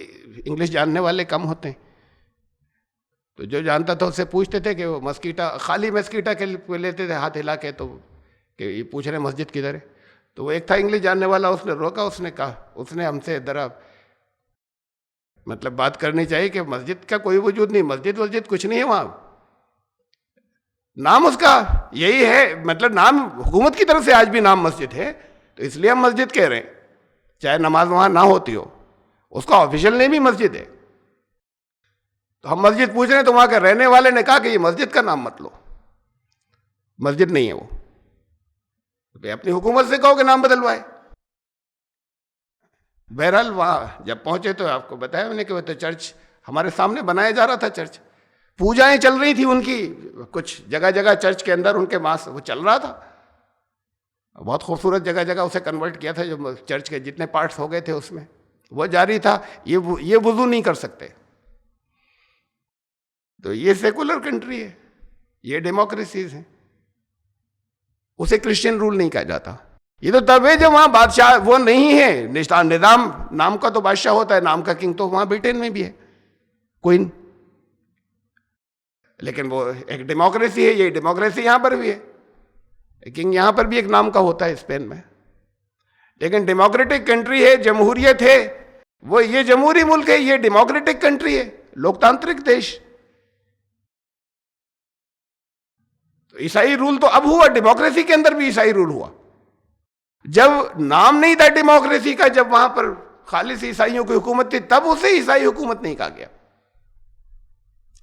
انگلش جاننے والے کم ہوتے ہیں, تو جو جانتا تھا اس سے پوچھتے تھے کہ وہ مسکیٹا, خالی مسکیٹا کے لیتے تھے ہاتھ ہلا کے, تو کہ یہ پوچھ رہے مسجد کدھر ہے. تو وہ ایک تھا انگلش جاننے والا, اس نے روکا, اس نے کہا, اس نے ہم سے ذرا مطلب بات کرنی چاہیے کہ مسجد کا کوئی وجود نہیں, مسجد کچھ نہیں ہے وہاں, نام اس کا یہی ہے, مطلب نام حکومت کی طرف سے آج بھی نام مسجد ہے, تو اس لیے ہم مسجد کہہ رہے ہیں, چاہے نماز وہاں نہ ہوتی ہو, اس کا آفیشیل نیم ہی مسجد ہے. تو ہم مسجد پوچھ رہے ہیں, تو وہاں کے رہنے والے نے کہا کہ یہ مسجد کا نام مت لو, مسجد نہیں ہے وہ, اپنی حکومت سے کہو کہ نام بدلوائے. بہرحال وہاں جب پہنچے تو آپ کو بتایا میں نے کہ وہ تو چرچ ہمارے سامنے بنایا جا رہا تھا. چرچ پوجائیں چل رہی تھی ان کی, کچھ جگہ جگہ چرچ کے اندر ان کے ماس وہ چل رہا تھا. بہت خوبصورت جگہ جگہ اسے کنورٹ کیا تھا, جو چرچ کے جتنے پارٹس ہو گئے تھے اس میں وہ جاری تھا. یہ وضو نہیں کر سکتے. تو یہ سیکولر کنٹری ہے, یہ ڈیموکریسیز ہیں, اسے کرسچین رول نہیں کہا جاتا. یہ تو تب ہے جب وہاں بادشاہ وہ نہیں ہے, نظام نام کا تو بادشاہ ہوتا ہے, نام کا کنگ تو وہاں برٹن میں بھی ہے, کوئن, لیکن وہ ایک ڈیموکریسی ہے. یہ ڈیموکریسی یہاں پر بھی ہے, کنگ یہاں پر بھی ایک نام کا ہوتا ہے اسپین میں, لیکن ڈیموکریٹک کنٹری ہے, جمہوریت ہے. وہ یہ جمہوری ملک ہے, یہ ڈیموکریٹک کنٹری ہے, لوکتانترک دیش. تو عیسائی رول تو اب ہوا, ڈیموکریسی کے اندر بھی عیسائی رول ہوا. جب نام نہیں تھا ڈیموکریسی کا, جب وہاں پر خالص عیسائیوں کی حکومت تھی, تب اسے عیسائی حکومت نہیں کہا گیا.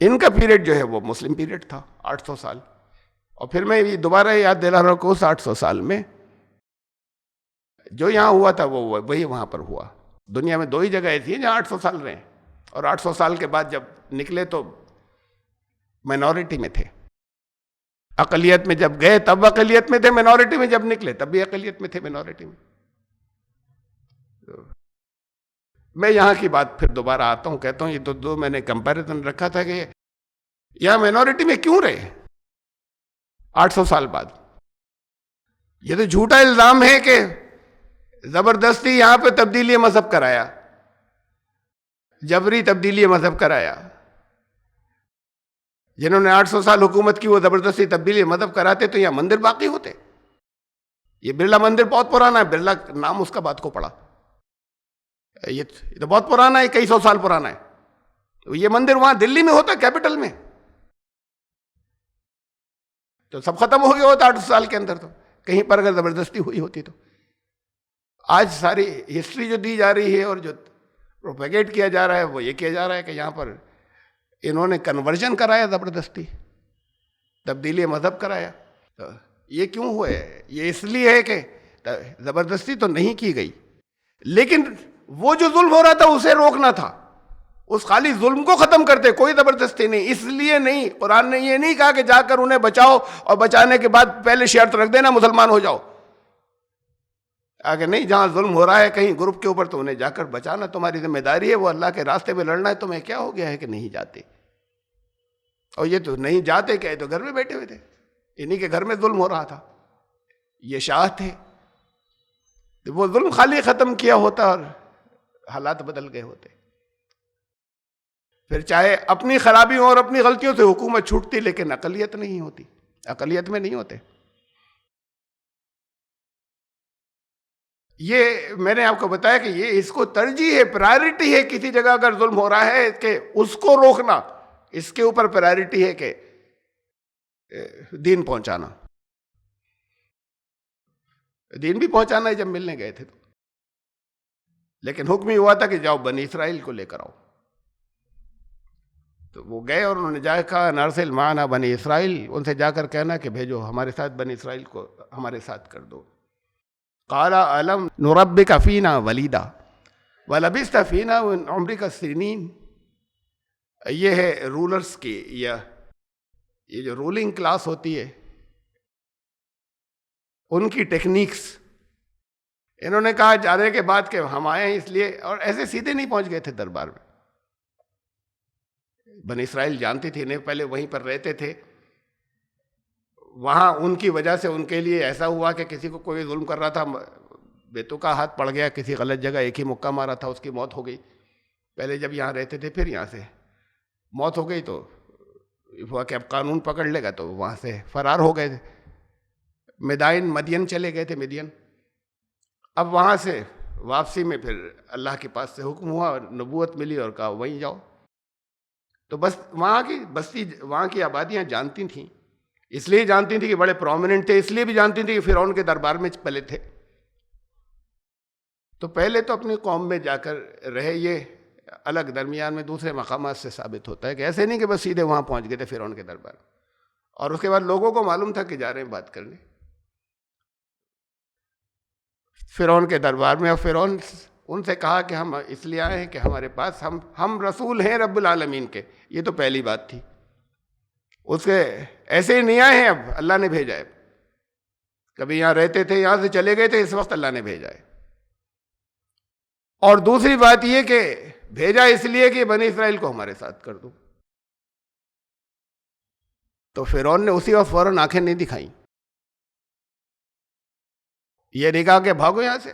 ان کا پیریڈ جو ہے وہ مسلم پیریڈ تھا 800 سال. اور پھر میں یہ دوبارہ یاد دلا رہا ہوں کہ اس 800 سال میں جو یہاں ہوا تھا وہ وہی وہاں پر ہوا. دنیا میں 2 ہی جگہ ایسی ہیں جہاں 800 سال رہے, اور 800 سال کے بعد جب نکلے تو مائنورٹی میں تھے. اقلیت میں جب گئے تب اقلیت میں تھے, مائنورٹی میں جب نکلے تب بھی اقلیت میں تھے, مائنورٹی میں. میں یہاں کی بات پھر دوبارہ آتا ہوں، کہتا ہوں یہ تو دو میں نے کمپیریزن رکھا تھا کہ یہاں مائنورٹی میں کیوں رہے 800 سال بعد. یہ تو جھوٹا الزام ہے کہ زبردستی یہاں پہ تبدیلی مذہب کرایا، جبری تبدیلی مذہب کرایا. جنہوں نے 800 سال حکومت کی وہ زبردستی تبدیلی مذہب کراتے تو یہاں مندر باقی ہوتے. یہ برلا مندر بہت پرانا ہے، برلا نام اس کا بات کو پڑا، یہ تو بہت پرانا ہے، کئی سو سال پرانا ہے. یہ مندر وہاں دلی میں ہوتا، کیپٹل میں، تو سب ختم ہو گیا ہوتا 800 سال کے اندر. تو کہیں پر اگر زبردستی ہوئی ہوتی تو آج ساری ہسٹری جو دی جا رہی ہے اور جو پروپیگیٹ کیا جا رہا ہے وہ یہ کیا جا رہا ہے کہ یہاں پر انہوں نے کنورژن کرایا، زبردستی تبدیلی مذہب کرایا. تو یہ کیوں ہوا ہے؟ یہ اس لیے ہے کہ زبردستی تو نہیں کی گئی، لیکن وہ جو ظلم ہو رہا تھا اسے روکنا تھا. اس خالی ظلم کو ختم کرتے، کوئی زبردستی نہیں. اس لیے نہیں، قرآن نے یہ نہیں کہا کہ جا کر انہیں بچاؤ اور بچانے کے بعد پہلے شرط رکھ دینا مسلمان ہو جاؤ. آگے نہیں، جہاں ظلم ہو رہا ہے کہیں گروپ کے اوپر تو انہیں جا کر بچانا تمہاری ذمہ داری ہے. وہ اللہ کے راستے میں لڑنا ہے. تمہیں کیا ہو گیا ہے کہ نہیں جاتے؟ اور یہ تو نہیں جاتے کیا، تو گھر میں بیٹھے ہوئے تھے، انہی کے گھر میں ظلم ہو رہا تھا. یہ شاہ تھے، وہ ظلم خالی ختم کیا ہوتا اور حالات بدل گئے ہوتے. پھر چاہے اپنی خرابیوں اور اپنی غلطیوں سے حکومت چھوٹتی، لیکن اقلیت نہیں ہوتی، اقلیت میں نہیں ہوتے. یہ میں نے آپ کو بتایا کہ یہ اس کو ترجیح ہے، پرائرٹی ہے. کسی جگہ اگر ظلم ہو رہا ہے کہ اس کو روکنا، اس کے اوپر پرائرٹی ہے کہ دین پہنچانا. دین بھی پہنچانا ہے جب ملنے گئے تھے تو، لیکن حکم ہی ہوا تھا کہ جاؤ بنی اسرائیل کو لے کر آؤ. تو وہ گئے اور انہوں نے جا کے کہا نرسل معنا بنی اسرائیل، ان سے جا کر کہنا کہ بھیجو ہمارے ساتھ بنی اسرائیل کو ہمارے ساتھ کر دو. قال الم نربک فینا ولیدا ولبثت فینا من عمرک سنین. یہ ہے رولرز کی، یہ جو رولنگ کلاس ہوتی ہے ان کی ٹیکنیکس. انہوں نے کہا جانے کے بعد کہ ہم آئے ہیں اس لیے، اور ایسے سیدھے نہیں پہنچ گئے تھے دربار میں. بنی اسرائیل جانتی تھی، انہیں پہلے وہیں پر رہتے تھے. وہاں ان کی وجہ سے ان کے لیے ایسا ہوا کہ کسی کو کوئی ظلم کر رہا تھا، بیتوں کا ہاتھ پڑ گیا کسی غلط جگہ، ایک ہی مکہ مارا تھا، اس کی موت ہو گئی. پہلے جب یہاں رہتے تھے، پھر یہاں سے موت ہو گئی تو ہوا کہ اب قانون پکڑ لے گا، تو وہاں سے فرار ہو گئے تھے. مدین چلے گئے تھے، مدین. اب وہاں سے واپسی میں پھر اللہ کے پاس سے حکم ہوا، نبوت ملی اور کہا وہیں جاؤ. تو بس وہاں کی بستی، وہاں کی آبادیاں جانتی تھیں، اس لیے جانتی تھیں کہ بڑے پرومیننٹ تھے، اس لیے بھی جانتی تھیں کہ فرعون کے دربار میں پلے تھے. تو پہلے تو اپنی قوم میں جا کر رہے. یہ الگ درمیان میں دوسرے مقامات سے ثابت ہوتا ہے کہ ایسے نہیں کہ بس سیدھے وہاں پہنچ گئے تھے فرعون کے دربار. اور اس کے بعد لوگوں کو معلوم تھا کہ جا رہے ہیں بات کرنے فرعون کے دربار میں. اور فرعون ان سے کہا کہ ہم اس لیے آئے ہیں کہ ہمارے پاس ہم رسول ہیں رب العالمین کے. یہ تو پہلی بات تھی. اس کے ایسے ہی نہیں آئے ہیں، اب اللہ نے بھیجا ہے. کبھی یہاں رہتے تھے، یہاں سے چلے گئے تھے، اس وقت اللہ نے بھیجا ہے. اور دوسری بات یہ کہ بھیجا اس لیے کہ بنی اسرائیل کو ہمارے ساتھ کر دو. تو فرعون نے اسی وقت فوراً آنکھیں نہیں دکھائیں. یہ نہیں کہا کہ بھاگو یہاں سے،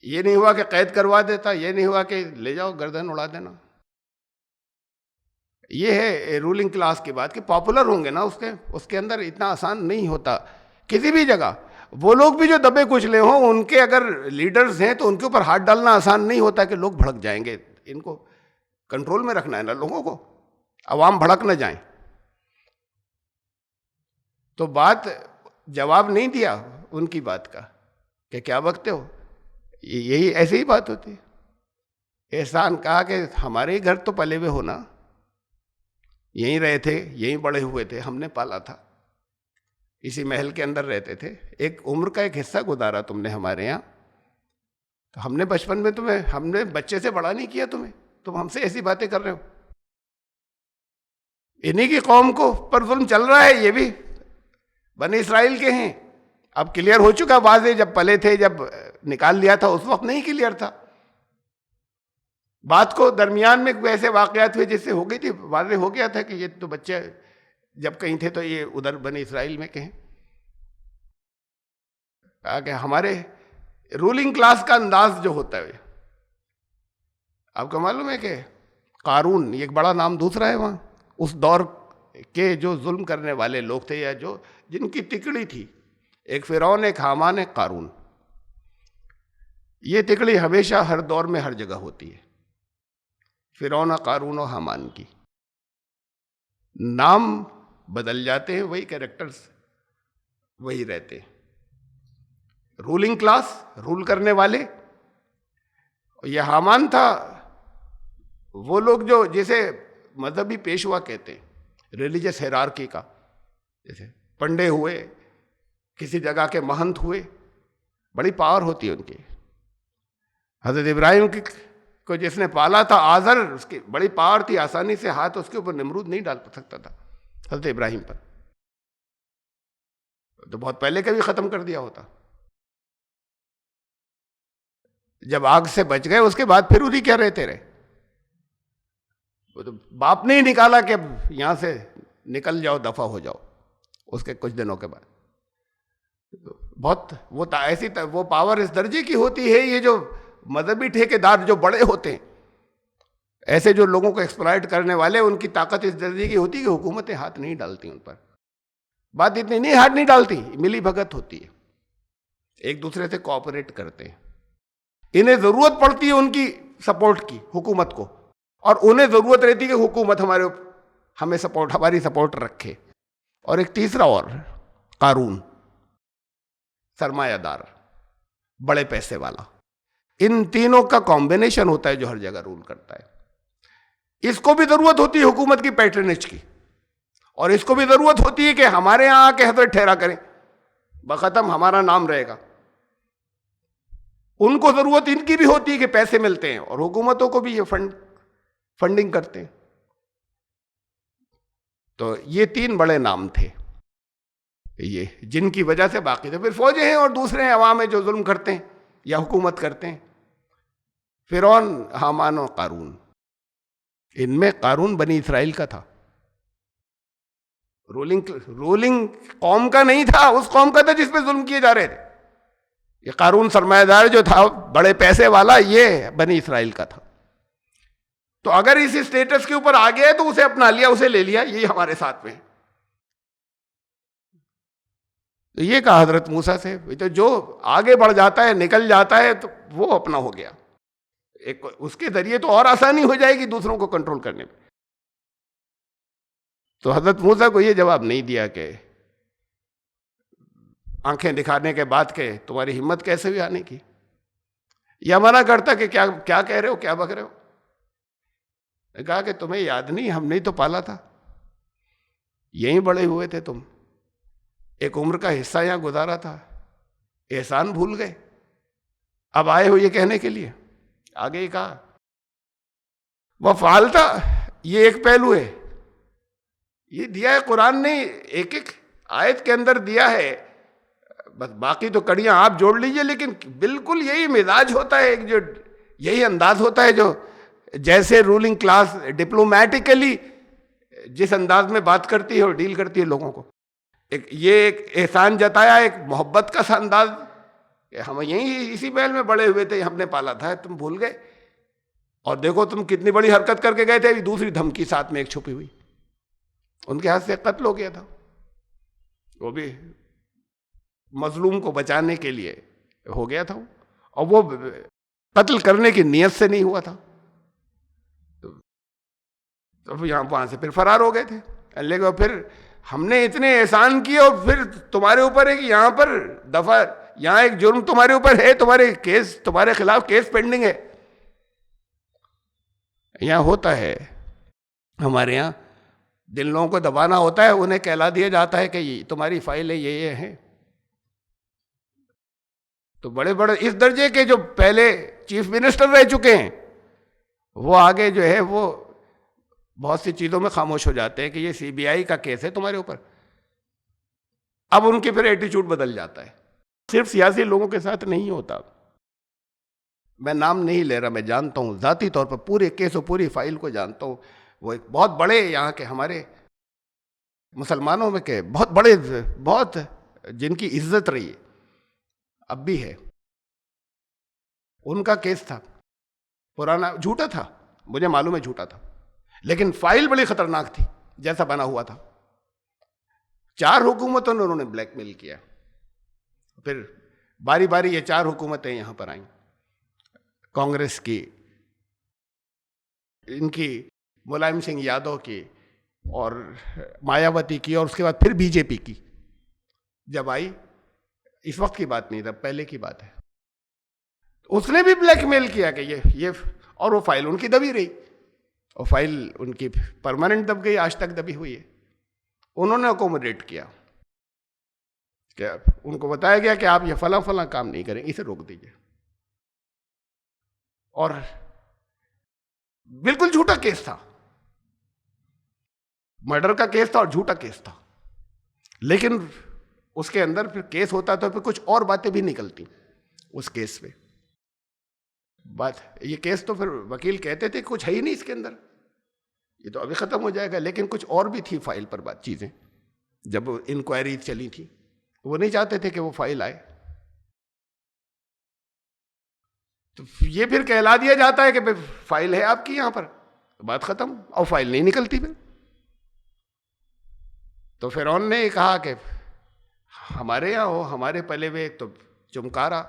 یہ نہیں ہوا کہ قید کروا دیتا، یہ نہیں ہوا کہ لے جاؤ گردن اڑا دینا. یہ ہے رولنگ کلاس کی بات کہ پاپولر ہوں گے نا، اس کے اندر اتنا آسان نہیں ہوتا کسی بھی جگہ. وہ لوگ بھی جو دبے کچلے ہوں، ان کے اگر لیڈرز ہیں تو ان کے اوپر ہاتھ ڈالنا آسان نہیں ہوتا کہ لوگ بھڑک جائیں گے. ان کو کنٹرول میں رکھنا ہے نا لوگوں کو، عوام بھڑک نہ جائیں. تو بات جواب نہیں دیا ان کی بات کا کہ کیا بکتے ہو. یہی ایسی ہی بات ہوتی ہے. احسان کہا کہ ہمارے ہی گھر تو پلے ہوئے ہونا، یہیں رہے تھے، یہیں بڑے ہوئے تھے، ہم نے پالا تھا، اسی محل کے اندر رہتے تھے. ایک عمر کا ایک حصہ گزارا تم نے ہمارے یہاں. تو ہم نے بچپن میں ہم نے بچے سے بڑا نہیں کیا تمہیں، تم ہم سے ایسی باتیں کر رہے ہو. انہی کی قوم کو پر ظلم چل رہا ہے، یہ بھی بنی اسرائیل کے ہیں. اب کلیئر ہو چکا واضح، جب پلے تھے، جب نکال لیا تھا اس وقت نہیں کلیئر تھا. بات کو درمیان میں ویسے واقعات ہوئے جس سے ہو گئی تھی، واضح ہو گیا تھا کہ یہ تو بچے جب کہیں تھے تو یہ ادھر بنی اسرائیل میں کہیں. کہا کہ ہمارے رولنگ کلاس کا انداز جو ہوتا ہے، آپ کو معلوم ہے کہ قارون یہ ایک بڑا نام دوسرا ہے وہاں، اس دور کے جو ظلم کرنے والے لوگ تھے یا جو جن کی تکڑی تھی، ایک فرعون، ایک حامان، ایک قارون. یہ تکڑی ہمیشہ ہر دور میں ہر جگہ ہوتی ہے، فرعون، قارون اور حامان کی. نام بدل جاتے ہیں، وہی کیریکٹرز وہی رہتے ہیں. رولنگ کلاس، رول کرنے والے. یہ حامان تھا، وہ لوگ جو جسے مذہبی پیشوا کہتے ہیں، ریلیجس ہیرارکی کا، جیسے پنڈے ہوئے، کسی جگہ کے مہنت ہوئے، بڑی پاور ہوتی ہے ان کی. حضرت ابراہیم کو جس نے پالا تھا، آزر، اس کی بڑی پاور تھی، آسانی سے ہاتھ اس کے اوپر نمرود نہیں ڈال سکتا تھا حضرت ابراہیم پر، تو بہت پہلے کبھی ختم کر دیا ہوتا. جب آگ سے بچ گئے اس کے بعد پھر انہیں کیا رہتے رہے. وہ تو باپ نے ہی نکالا کہ اب یہاں سے نکل جاؤ، دفع ہو جاؤ. اس کے کچھ دنوں کے بعد بہت وہ پاور اس درجے کی ہوتی ہے. یہ جو مذہبی ٹھیکیدار جو بڑے ہوتے ہیں، ایسے جو لوگوں کو ایکسپلائٹ کرنے والے، ان کی طاقت اس درجے کی ہوتی ہے کہ حکومتیں ہاتھ نہیں ڈالتی ان پر. بات اتنی نہیں ہاتھ نہیں ڈالتی، ملی بھگت ہوتی ہے، ایک دوسرے سے کوآپریٹ کرتے ہیں. انہیں ضرورت پڑتی ہے ان کی سپورٹ کی، حکومت کو، اور انہیں ضرورت رہتی ہے کہ حکومت ہماری سپورٹ رکھے. اور ایک تیسرا اور، قارون، سرمایہ دار، بڑے پیسے والا. ان تینوں کا کمبینیشن ہوتا ہے جو ہر جگہ رول کرتا ہے. اس کو بھی ضرورت ہوتی ہے حکومت کی پیٹرنیج کی، اور اس کو بھی ضرورت ہوتی ہے کہ ہمارے یہاں آ کے حضرت ٹھہرا کریں، بختم ہمارا نام رہے گا. ان کو ضرورت ان کی بھی ہوتی ہے کہ پیسے ملتے ہیں، اور حکومتوں کو بھی یہ فنڈنگ کرتے ہیں. تو یہ تین بڑے نام تھے یہ جن کی وجہ سے باقی تھے. پھر فوجیں ہیں اور دوسرے ہیں عوام ہیں جو ظلم کرتے ہیں یا حکومت کرتے ہیں. فرعون، حامان اور قارون. ان میں قارون بنی اسرائیل کا تھا، رولنگ قوم کا نہیں تھا، اس قوم کا تھا جس پہ ظلم کیے جا رہے تھے. یہ قارون سرمایہ دار جو تھا، بڑے پیسے والا، یہ بنی اسرائیل کا تھا. تو اگر اسی سٹیٹس کے اوپر آ گیا تو اسے اپنا لیا، اسے لے لیا، یہی ہمارے ساتھ میں. تو یہ کہا حضرت موسیٰ سے، تو جو آگے بڑھ جاتا ہے، نکل جاتا ہے، تو وہ اپنا ہو گیا. اس کے ذریعے تو اور آسانی ہو جائے گی دوسروں کو کنٹرول کرنے میں. تو حضرت موسیٰ کو یہ جواب نہیں دیا کہ آنکھیں دکھانے کے بعد کہ تمہاری ہمت کیسے بھی آنے کی، یا منع کرتا کہ کیا کہہ رہے ہو، کیا بک رہے ہو. کہا کہ تمہیں یاد نہیں، ہم نے تو پالا تھا، یہیں بڑے ہوئے تھے تم، ایک عمر کا حصہ یہاں گزارا تھا، احسان بھول گئے، اب آئے ہو یہ کہنے کے لیے. آگے ہی کہا وفعلت، یہ ایک پہلو ہے، یہ دیا ہے قرآن نے، ایک ایک آیت کے اندر دیا ہے، بس باقی تو کڑیاں آپ جوڑ لیجئے. لیکن بالکل یہی مزاج ہوتا ہے، جو یہی انداز ہوتا ہے، جو جیسے رولنگ کلاس ڈپلومیٹکلی جس انداز میں بات کرتی ہے اور ڈیل کرتی ہے لوگوں کو. ایک احسان جتایا، ایک محبت کا سا انداز کہ ہم یہیں اسی محل میں بڑے ہوئے تھے، ہم نے پالا تھا، تم بھول گئے، اور دیکھو تم کتنی بڑی حرکت کر کے گئے تھے. دوسری دھمکی ساتھ میں ایک چھپی ہوئی، ان کے ہاتھ سے قتل ہو گیا تھا، وہ بھی مظلوم کو بچانے کے لیے ہو گیا تھا، اور وہ قتل کرنے کی نیت سے نہیں ہوا تھا. تو یہاں وہاں سے پھر فرار ہو گئے تھے. لیکن پھر ہم نے اتنے احسان کیے، اور پھر تمہارے اوپر ہے کہ یہاں پر دفعہ، یہاں ایک جرم تمہارے اوپر ہے، تمہارے خلاف کیس پینڈنگ ہے. یہاں ہوتا ہے ہمارے یہاں، جن لوگوں کو دبانا ہوتا ہے انہیں کہلا دیا جاتا ہے کہ تمہاری فائلیں یہ ہیں. تو بڑے بڑے اس درجے کے جو پہلے چیف منسٹر رہ چکے ہیں، وہ آگے جو ہے وہ بہت سی چیزوں میں خاموش ہو جاتے ہیں کہ یہ سی بی آئی کا کیس ہے تمہارے اوپر. اب ان کے پھر ایٹیچیوڈ بدل جاتا ہے. صرف سیاسی لوگوں کے ساتھ نہیں ہوتا. میں نام نہیں لے رہا، میں جانتا ہوں ذاتی طور پر پورے کیس و پوری فائل کو جانتا ہوں. وہ ایک بہت بڑے یہاں کے ہمارے مسلمانوں میں کے بہت بڑے، بہت جن کی عزت رہی ہے اب بھی ہے. ان کا کیس تھا پرانا، جھوٹا تھا، مجھے معلوم ہے جھوٹا تھا، لیکن فائل بڑی خطرناک تھی جیسا بنا ہوا تھا. 4 حکومتوں نے انہوں نے بلیک میل کیا. پھر باری باری یہ 4 حکومتیں یہاں پر آئیں، کانگریس کی، ان کی ملائم سنگھ یادو کی اور مایاوتی کی، اور اس کے بعد پھر بی جے پی کی جب آئی. اس وقت کی بات نہیں، تب پہلے کی بات ہے. اس نے بھی بلیک میل کیا کہ یہ اور وہ فائل ان کی دبی رہی، اور فائل ان کی پرماننٹ دب گئی، آج تک دبی ہوئی ہے. انہوں نے اکوموڈیٹ کیا کہ ان کو بتایا گیا کہ آپ یہ فلاں فلاں کام نہیں کریں، اسے روک دیجیے. اور بالکل جھوٹا کیس تھا، مرڈر کا کیس تھا اور جھوٹا کیس تھا. لیکن اس کے اندر پھر کیس ہوتا تو پھر کچھ اور باتیں بھی نکلتی اس کیس پہ. یہ کیس تو پھر وکیل کہتے تھے کچھ ہے ہی نہیں اس کے اندر، یہ تو ابھی ختم ہو جائے گا، لیکن کچھ اور بھی تھی فائل پر بات چیزیں. جب انکوائری چلی تھی وہ نہیں چاہتے تھے کہ وہ فائل آئے، تو یہ پھر کہلا دیا جاتا ہے کہ فائل ہے آپ کی یہاں پر، بات ختم، اور فائل نہیں نکلتی. پھر تو فرعون نے کہا کہ ہمارے یہاں ہو، ہمارے پلے ہوئے تو چمکارا.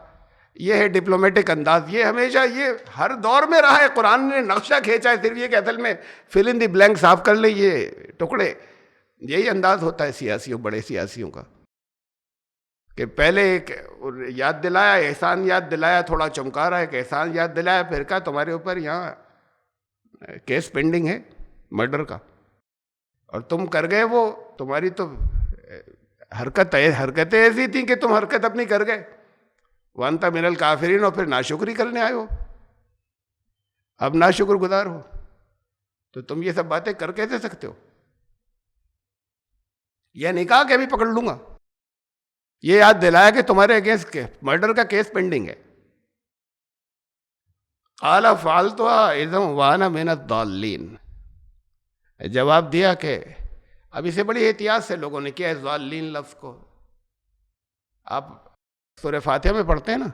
یہ ہے ڈپلومیٹک انداز، یہ ہمیشہ یہ ہر دور میں رہا ہے. قرآن نے نقشہ کھینچا ہے صرف یہ کہ اصل میں فل ان دی بلینک صاف کر لیں یہ ٹکڑے. یہی انداز ہوتا ہے سیاسیوں، بڑے سیاسیوں کا، کہ پہلے ایک یاد دلایا، احسان یاد دلایا، تھوڑا چمکارا ایک احسان یاد دلایا، پھر کہا تمہارے اوپر یہاں کیس پینڈنگ ہے مرڈر کا، اور تم کر گئے وہ. تمہاری تو حرکتیں ایسی تھیں کہ تم حرکت اپنی کر گئے، وانت من الکافرین، اور پھر ناشکری کرنے آئے ہو. اب ناشکر گزار ہو تو تم یہ سب باتیں کر کیسے سکتے ہو؟ یہ نہیں کہا کہ ابھی پکڑ لوں گا، یہ یاد دلایا کہ تمہارے اگینسٹ مرڈر کا کیس پینڈنگ ہے. قال فعلتها اذا وانا من الضالین. جواب دیا کہ اب اسے بڑی احتیاط سے لوگوں نے کیا ہے ضالین لفظ کو. آپ سورہ فاتحہ میں پڑھتے ہیں نا،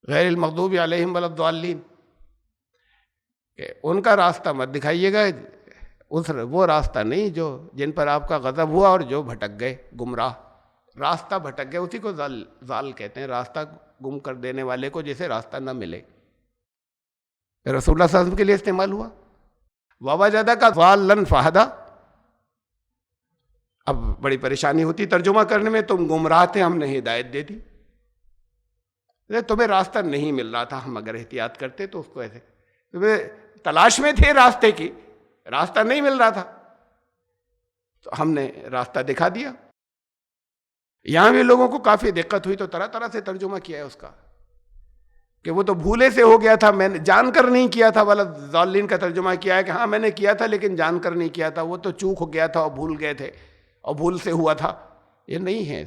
غیر المغضوب علیہم ولا الضالین، کہ ان کا راستہ مت دکھائیے گا، وہ راستہ نہیں جو جن پر آپ کا غضب ہوا اور جو بھٹک گئے، گمراہ، راستہ بھٹک گئے، اسی کو ضال کہتے ہیں، راستہ گم کر دینے والے کو جسے راستہ نہ ملے. رسول اللہ صلی اللہ علیہ وسلم کے لیے استعمال ہوا. وَوَجَدَكَ ضَالًّا فَهَدَىٰ. اب بڑی پریشانی ہوتی ترجمہ کرنے میں، تم گمراہ تھے، ہم نے ہدایت دے دی. تمہیں راستہ نہیں مل رہا تھا، ہم اگر احتیاط کرتے تو اس کو ایسے، تمہیں تلاش میں تھے راستے کی، راستہ نہیں مل رہا تھا تو ہم نے راستہ دکھا دیا. یہاں بھی لوگوں کو کافی دقت ہوئی تو طرح طرح سے ترجمہ کیا ہے اس کا، کہ وہ تو بھولے سے ہو گیا تھا، میں نے جان کر نہیں کیا تھا. والا ضالین کا ترجمہ کیا ہے کہ ہاں میں نے کیا تھا لیکن جان کر نہیں کیا تھا، وہ تو چوک ہو گیا تھا اور بھول گئے تھے اور بھول سے ہوا تھا. یہ نہیں ہے،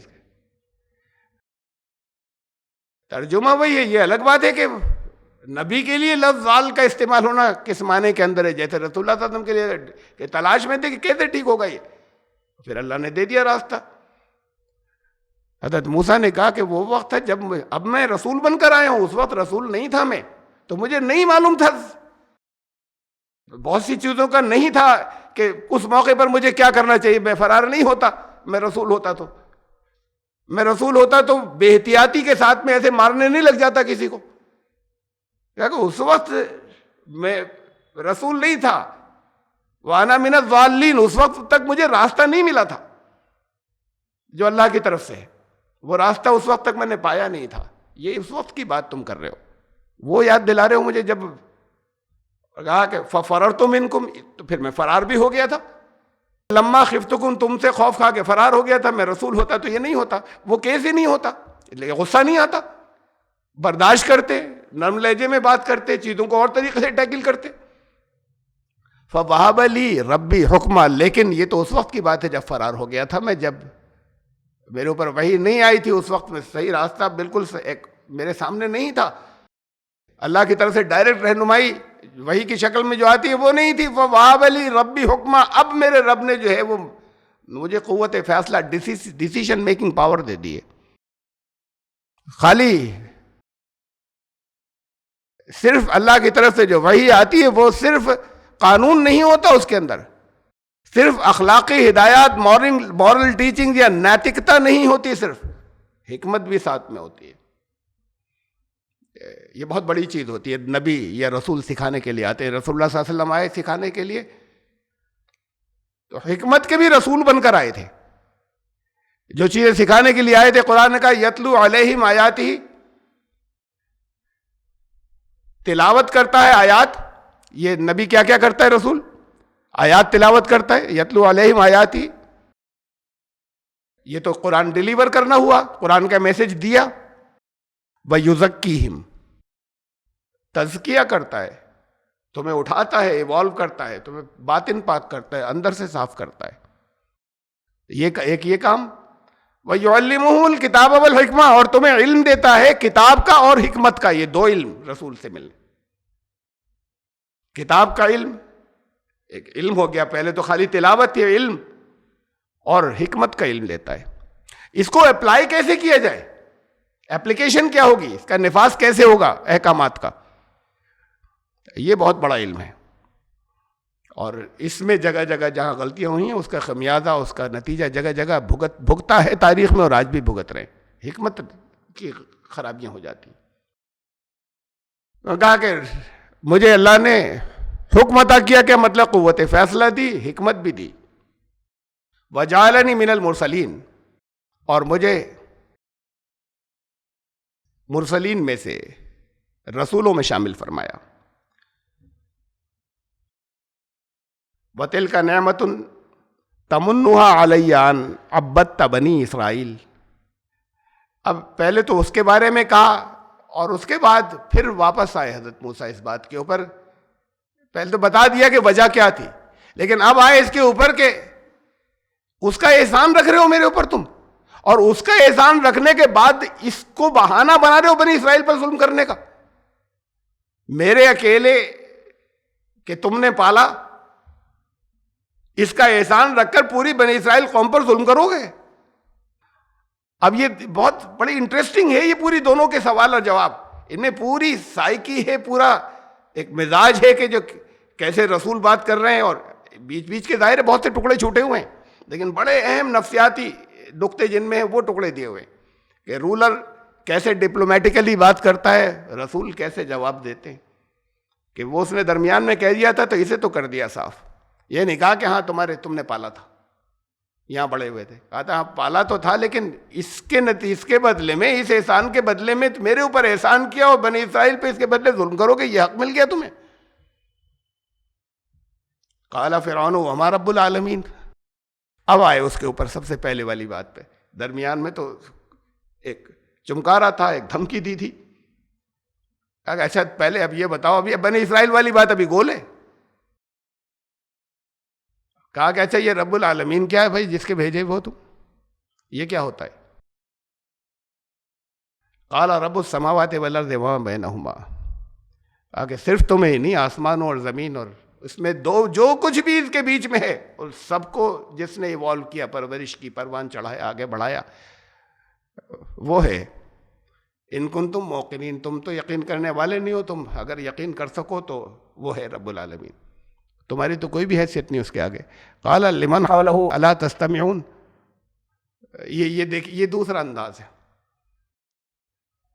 ترجمہ وہی ہے. یہ الگ بات ہے کہ نبی کے لیے لفظ ضال کا استعمال ہونا کس معنی کے اندر ہے، جیسے رسول اللہ صلی اللہ علیہ وسلم کے لیے کہ تلاش میں تھے کہ کیسے ٹھیک ہوگا یہ، پھر اللہ نے دے دیا راستہ. حضرت موسیٰ نے کہا کہ وہ وقت ہے جب اب میں رسول بن کر آیا ہوں، اس وقت رسول نہیں تھا میں، تو مجھے نہیں معلوم تھا، بہت سی چیزوں کا نہیں تھا کہ اس موقع پر مجھے کیا کرنا چاہیے. میں فرار نہیں ہوتا، میں رسول ہوتا تو بے احتیاطی کے ساتھ میں ایسے مارنے نہیں لگ جاتا کسی کو، کیونکہ اس وقت میں رسول نہیں تھا. وانا من الضالین، اس وقت تک مجھے راستہ نہیں ملا تھا جو اللہ کی طرف سے ہے، وہ راستہ اس وقت تک میں نے پایا نہیں تھا. یہ اس وقت کی بات تم کر رہے ہو، وہ یاد دلا رہے ہو مجھے. جب کہا کہ فَفَرَرْتُ مِنْكُمْ، تو پھر میں فرار بھی ہو گیا تھا. لما خفتکم، تم سے خوف کھا کے فرار ہو گیا تھا. میں رسول ہوتا تو یہ نہیں ہوتا، وہ کیس ہی نہیں ہوتا، لیکن غصہ نہیں آتا، برداشت کرتے، نرم لہجے میں بات کرتے، چیزوں کو اور طریقے سے ٹیکل کرتے. فَوَهَبَ لِي رَبِّي حُکْمًا، لیکن یہ تو اس وقت کی بات ہے جب فرار ہو گیا تھا میں، جب میرے اوپر وحی نہیں آئی تھی، اس وقت میں صحیح راستہ بالکل ایک میرے سامنے نہیں تھا. اللہ کی طرف سے ڈائریکٹ رہنمائی وحی کی شکل میں جو آتی ہے وہ نہیں تھی. فَوَهَبَ لِي رَبِّي حُکْمًا, اب میرے رب نے جو ہے وہ مجھے قوت فیصلہ, ڈیسیشن میکنگ پاور دے دی ہے. خالی صرف اللہ کی طرف سے جو وحی آتی ہے وہ صرف قانون نہیں ہوتا اس کے اندر, صرف اخلاقی ہدایات, مورل ٹیچنگ یا نیتکتا نہیں ہوتی, صرف حکمت بھی ساتھ میں ہوتی ہے. یہ بہت بڑی چیز ہوتی ہے. نبی یا رسول سکھانے کے لیے آتے ہیں. رسول اللہ صلی اللہ علیہ وسلم آئے سکھانے کے لیے, تو حکمت کے بھی رسول بن کر آئے تھے. جو چیزیں سکھانے کے لیے آئے تھے, قرآن نے کہا یتلو علیہم آیاتہ, تلاوت کرتا ہے آیات. یہ نبی کیا کیا کرتا ہے؟ رسول آیات تلاوت کرتا ہے. یتلو علیہم آیاتہ, یہ تو قرآن ڈیلیور کرنا ہوا, قرآن کا میسج دیا. وَيُزَكِّيهِمْ, تزکیہ کرتا ہے, تمہیں اٹھاتا ہے, ایوالو کرتا ہے, تمہیں باطن پاک کرتا ہے, اندر سے صاف کرتا ہے. ایک یہ کام. وَيُعَلِّمُهُمُ الْكِتَابَ وَالْحِکْمَةَ, اور تمہیں علم دیتا ہے کتاب کا اور حکمت کا. یہ دو علم رسول سے ملے. کتاب کا علم, ایک علم ہو گیا, پہلے تو خالی تلاوت تھی, علم, اور حکمت کا علم لیتا ہے. اس کو اپلائی کیسے کیا جائے, اپلیکیشن کیا ہوگی, اس کا نفاذ کیسے ہوگا احکامات کا, یہ بہت بڑا علم ہے. اور اس میں جگہ جگہ جہاں غلطیاں ہوئی ہیں اس کا خمیازہ, اس کا نتیجہ جگہ جگہ بھگتا ہے تاریخ میں, اور آج بھی بھگت رہے. حکمت کی خرابیاں ہو جاتی. کہا کہ مجھے اللہ نے حکم عطا کیا, کیا مطلب قوت فیصلہ دی, حکمت بھی دی. وَجَعَلَنِي مِنَ الْمُرْسَلِينَ, اور مجھے مرسلین میں سے, رسولوں میں شامل فرمایا. وَتِلْكَ نِعْمَةٌ تَمُنُّهَا عَلَيَّ أَنْ عَبَّدْتَ بَنِي اسرائیل. اب پہلے تو اس کے بارے میں کہا, اور اس کے بعد پھر واپس آئے حضرت موسیٰ اس بات کے اوپر. پہلے تو بتا دیا کہ وجہ کیا تھی, لیکن اب آئے اس کے اوپر کہ اس کا احسان رکھ رہے ہو میرے اوپر تم, اور اس کا احسان رکھنے کے بعد اس کو بہانہ بنا رہے ہو بنی اسرائیل پر ظلم کرنے کا. میرے اکیلے کہ تم نے پالا, اس کا احسان رکھ کر پوری بنی اسرائیل قوم پر ظلم کرو گے. اب یہ بہت بڑی انٹرسٹنگ ہے, یہ پوری دونوں کے سوال اور جواب. ان میں پوری سائیکی ہے, پورا ایک مزاج ہے کہ جو کیسے رسول بات کر رہے ہیں, اور بیچ بیچ کے ظاہر بہت سے ٹکڑے چھوٹے ہوئے ہیں, لیکن بڑے اہم نفسیاتی نقطے جن میں ہیں وہ ٹکڑے دیے ہوئے کہ رولر کیسے ڈپلومیٹیکلی بات کرتا ہے, رسول کیسے جواب دیتے ہیں. کہ وہ اس نے درمیان میں کہہ دیا تھا تو اسے تو کر دیا صاف. یہ نہیں کہا کہ ہاں تم نے پالا تھا, یہاں بڑے ہوئے تھے. کہا تھا ہاں پالا تو تھا, لیکن اس کے بدلے میں, اس احسان کے بدلے میں میرے اوپر احسان کیا اور بنی اسرائیل پہ اس کے بدلے ظلم کرو گے, یہ حق مل گیا تمہیں. قال فرعون وما رب العالمین. اب آئے اس کے اوپر سب سے پہلے والی بات پہ. درمیان میں تو ایک چمکارا تھا, ایک دھمکی دی تھی. کہا کہ اچھا پہلے اب یہ بتاؤ, ابھی بنی اسرائیل والی بات ابھی گول ہے. کہا کہ اچھا یہ رب العالمین کیا ہے بھائی, جس کے بھیجے وہ تم, یہ کیا ہوتا ہے؟ قال رب السماوات والارض وما بینہما. کہا کہ صرف تمہیں نہیں, آسمانوں اور زمین اور اس میں جو کچھ بھی اس کے بیچ میں ہے, اور سب کو جس نے ایوالو کیا, پرورش کی, پروان چڑھایا, آگے بڑھایا, وہ ہے. ان کنتم موقنین, تم تو یقین کرنے والے نہیں ہو, تم اگر یقین کر سکو تو وہ ہے رب العالمین, تمہاری تو کوئی بھی حیثیت نہیں اس کے آگے. قال لمن حولہ الا تستمعون. یہ دیکھ, یہ دوسرا انداز ہے.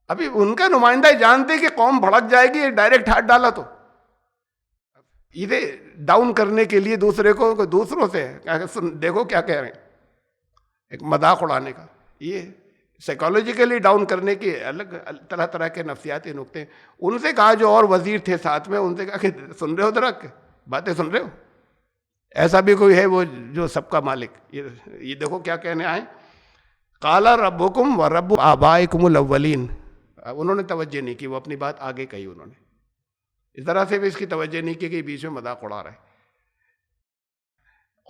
ابھی ان کا نمائندہ جانتے کہ قوم بھڑک جائے گی, ڈائریکٹ ہاتھ ڈالا تو ادھر ڈاؤن کرنے کے لیے دوسرے کو, دوسروں سے دیکھو کیا کہہ رہے ہیں, ایک مذاق اڑانے کا, یہ سائیکالوجیکلی ڈاؤن کرنے کے الگ طرح طرح کے نفسیاتی نقطے. ان سے کہا جو اور وزیر تھے ساتھ میں, ان سے کہا کہ سن رہے ہو ذرا, باتیں سن رہے ہو, ایسا بھی کوئی ہے وہ جو سب کا مالک, یہ دیکھو کیا کہنے آئے. قال ربکم ورب آبائکم الاولین. انہوں نے توجہ نہیں کی, وہ اپنی بات آگے کہی انہوں نے, اس طرح سے بھی اس کی توجہ نہیں کی کہ بیچ میں مذاق اڑا رہا ہے.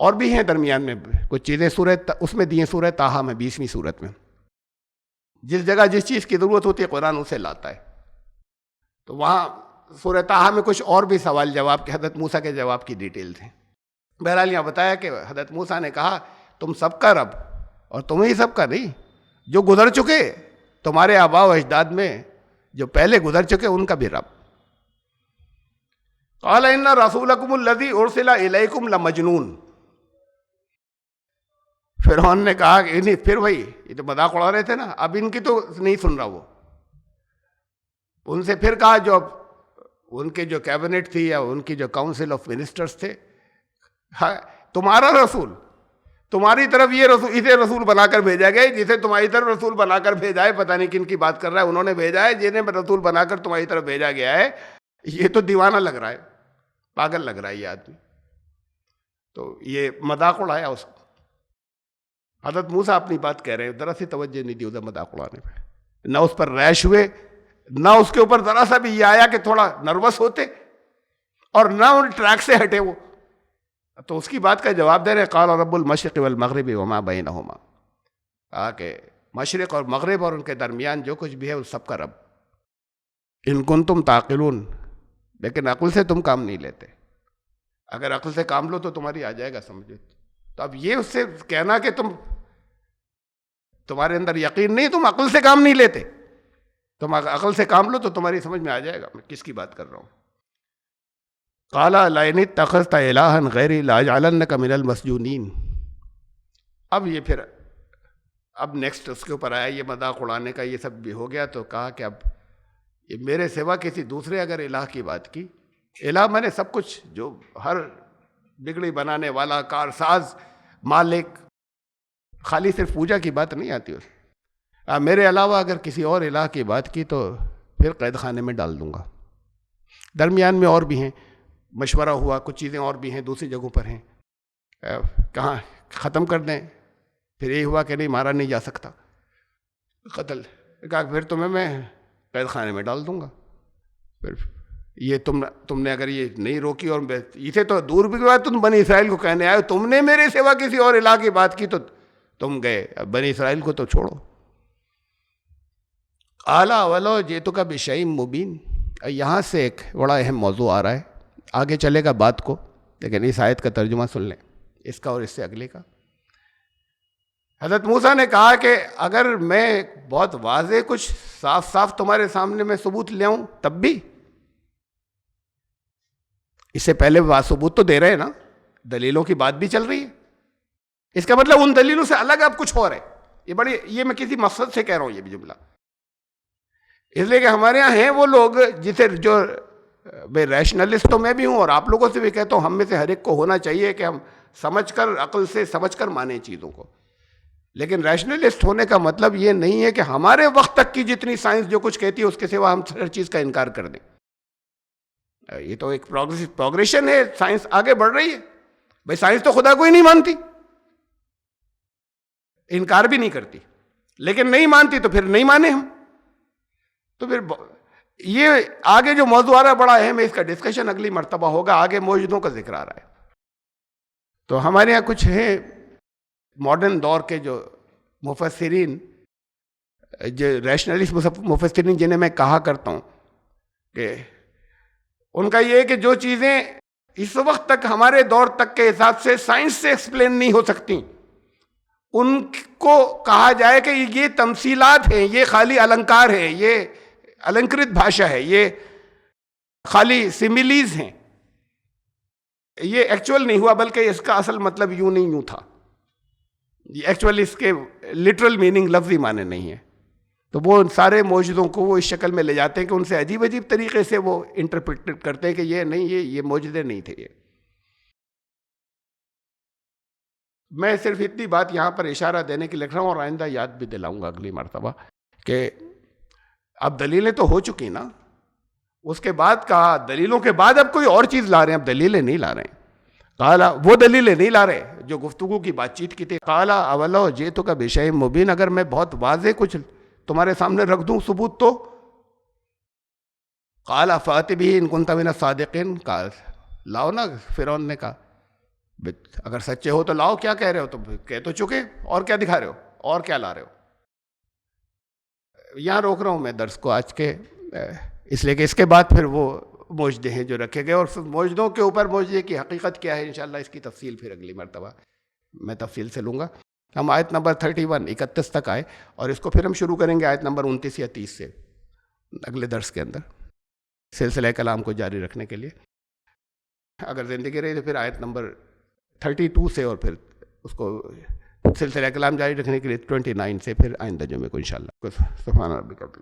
اور بھی ہیں درمیان میں کچھ چیزیں سورہ اس میں دی ہیں, سورہ طٰہٰ میں 20ویں سورت میں. جس جگہ جس چیز کی ضرورت ہوتی ہے قرآن اسے لاتا ہے. تو وہاں سورہ طٰہٰ میں کچھ اور بھی سوال جواب کے حضرت موسیٰ کے جواب کی ڈیٹیل تھے. بہرحال یہاں بتایا کہ حضرت موسیٰ نے کہا تم سب کا رب اور تم ہی سب کا نہیں، جو گزر چکے تمہارے آباء و اجداد میں جو پہلے گزر چکے ان کا بھی رب. قال ان رسولکم الذی ارسل الیکم لمجنون. فرعون نے کہا کہ انہیں پھر وہی یہ تو مذاق اڑا رہے تھے نا، اب ان کی تو نہیں سن رہا. وہ ان سے پھر کہا جو ان کے جو کیبنٹ تھی یا ان کی جو کاؤنسل آف منسٹرز تھے، تمہارا رسول تمہاری طرف یہ رسول اسے رسول بنا کر بھیجا گیا، جسے تمہاری طرف رسول بنا کر بھیجا ہے، پتہ نہیں کن کی بات کر رہا ہے، انہوں نے بھیجا ہے جنہیں رسول بنا کر تمہاری طرف بھیجا گیا ہے. یہ تو دیوانہ لگ رہا ہے، پاگل لگ رہا ہے یہ آدمی. تو یہ مذاق اڑایا اس کو. حضرت موسیٰ اپنی بات کہہ رہے ہیں، ذرا سی توجہ نہیں دی ادھر مذاق اڑانے پہ. نہ اس پر ریش ہوئے، نہ اس کے اوپر ذرا سا بھی یہ آیا کہ تھوڑا نروس ہوتے، اور نہ ان ٹریک سے ہٹے وہ. تو اس کی بات کا جواب دے رہے قال رب المشرق والمغرب وما بینہما. کہا کہ مشرق اور مغرب اور ان کے درمیان جو کچھ بھی ہے اس سب کا رب. ان کنتم تعقلون، لیکن عقل سے تم کام نہیں لیتے. اگر عقل سے کام لو تو تمہاری آ جائے گا سمجھو. تو اب یہ اس سے کہنا کہ تمہارے اندر یقین نہیں، تم عقل سے کام نہیں لیتے، تم عقل سے کام لو تو تمہاری سمجھ میں آ جائے گا میں کس کی بات کر رہا ہوں. قال لئن اتخذت الہا غیری لاجعلنک من المسجونین. اب یہ پھر اب نیکسٹ اس کے اوپر آیا یہ مذاق اڑانے کا، یہ سب بھی ہو گیا. تو کہا کہ اب یہ میرے سوا کسی دوسرے اگر الہ کی بات کی، الہ میں نے سب کچھ جو ہر بگڑی بنانے والا، کارساز، مالک، خالی صرف پوجا کی بات نہیں آتی اس. میرے علاوہ اگر کسی اور الہ کی بات کی تو پھر قید خانے میں ڈال دوں گا. درمیان میں اور بھی ہیں، مشورہ ہوا، کچھ چیزیں اور بھی ہیں دوسری جگہوں پر ہیں، کہاں ختم کر دیں. پھر یہی ہوا کہ نہیں مارا نہیں جا سکتا، قتل. کہا پھر تمہیں میں قید خانے میں ڈال دوں گا. پھر یہ تم نے اگر یہ نہیں روکی، اور اسے تو دور بھی گیا، تم بنی اسرائیل کو کہنے آئے تم نے میرے سوا کسی اور الہ کی بات کی تو تم گئے، اب بنی اسرائیل کو تو چھوڑو. اعلیٰ ولو جئتک بشیء مبین. یہاں سے ایک بڑا اہم موضوع آ رہا ہے، آگے چلے گا بات کو، لیکن اس آیت کا ترجمہ سن لیں، اس کا اور اس سے اگلے کا. حضرت موسیٰ نے کہا کہ اگر میں بہت واضح کچھ صاف صاف تمہارے سامنے میں ثبوت لے آؤں تب بھی. اس سے پہلے ثبوت تو دے رہے ہیں نا، دلیلوں کی بات بھی چل رہی ہے. اس کا مطلب ان دلیلوں سے الگ اب کچھ اور ہے. یہ میں کسی مقصد سے کہہ رہا ہوں یہ بھی جملہ، اس لیے کہ ہمارے ہاں ہیں وہ لوگ جسے جو بے ریشنلسٹ تو میں بھی ہوں اور آپ لوگوں سے بھی کہتا ہوں، ہم میں سے ہر ایک کو ہونا چاہیے کہ ہم سمجھ کر، عقل سے سمجھ کر مانیں چیزوں کو. لیکن ریشنلسٹ ہونے کا مطلب یہ نہیں ہے کہ ہمارے وقت تک کی جتنی سائنس جو کچھ کہتی ہے اس کے سوا ہم ہر چیز کا انکار کر دیں. یہ تو ایک پروگریشن ہے، سائنس آگے بڑھ رہی ہے. بھائی سائنس تو خدا کو ہی نہیں مانتی، انکار بھی نہیں کرتی، لیکن نہیں مانتی تو پھر نہیں مانے ہم. تو پھر یہ آگے جو موضوع آ رہا ہے بڑا اہم ہے، اس کا ڈسکشن اگلی مرتبہ ہوگا. آگے موجودوں کا ذکر آ رہا ہے. تو ہمارے یہاں کچھ ہے ماڈرن دور کے جو مفسرین، جو ریشنلسٹ مفسرین جنہیں میں کہا کرتا ہوں، کہ ان کا یہ ہے کہ جو چیزیں اس وقت تک ہمارے دور تک کے حساب سے سائنس سے ایکسپلین نہیں ہو سکتی، ان کو کہا جائے کہ یہ تمثیلات ہیں، یہ خالی النکار ہے، یہ النکرت بھاشا ہے، یہ خالی سیملیز ہیں، یہ ایکچول نہیں ہوا بلکہ اس کا اصل مطلب یوں نہیں یوں تھا. یہ ایکچولی اس کے لٹرل میننگ لفظی معنی نہیں ہے. تو وہ سارے موجودوں کو وہ اس شکل میں لے جاتے ہیں کہ ان سے عجیب عجیب طریقے سے وہ انٹرپریٹ کرتے ہیں کہ یہ نہیں، یہ موجودے نہیں تھے. یہ میں صرف اتنی بات یہاں پر اشارہ دینے کے لکھ رہا ہوں، اور آئندہ یاد بھی دلاؤں گا اگلی مرتبہ کہ اب دلیلیں تو ہو چکی نا. اس کے بعد کہا دلیلوں کے بعد اب کوئی اور چیز لا رہے ہیں، اب دلیلیں نہیں لا رہے ہیں. قالا، وہ دلیلیں نہیں لا رہے جو گفتگو کی بات چیت کی تھی. قالا اولو جئتک بشیء مبین، اگر میں بہت واضح کچھ تمہارے سامنے رکھ دوں ثبوت تو. قال فأت به ان كنت من الصادقین، لاؤ نا. فرعون نے کہا اگر سچے ہو تو لاؤ، کیا کہہ رہے ہو؟ تو کہہ تو چکے، اور کیا دکھا رہے ہو، اور کیا لا رہے ہو؟ یہاں روک رہا ہوں میں درس کو آج کے. اس لیے کہ اس کے بعد پھر وہ موجدے ہیں جو رکھے گئے، اور موجدوں کے اوپر موجدے کی حقیقت کیا ہے انشاءاللہ اس کی تفصیل پھر اگلی مرتبہ میں تفصیل سے لوں گا. ہم آیت نمبر 31 تک آئے، اور اس کو پھر ہم شروع کریں گے آیت نمبر 29 یا 30 سے اگلے درس کے اندر، سلسلہ کلام کو جاری رکھنے کے لیے. اگر زندگی رہی تو پھر آیت نمبر 32 سے، اور پھر اس کو سلسلہ کلام جاری رکھنے کے لیے 29 سے پھر آئندہ جمعے کو انشاءاللہ. سبحان ربک.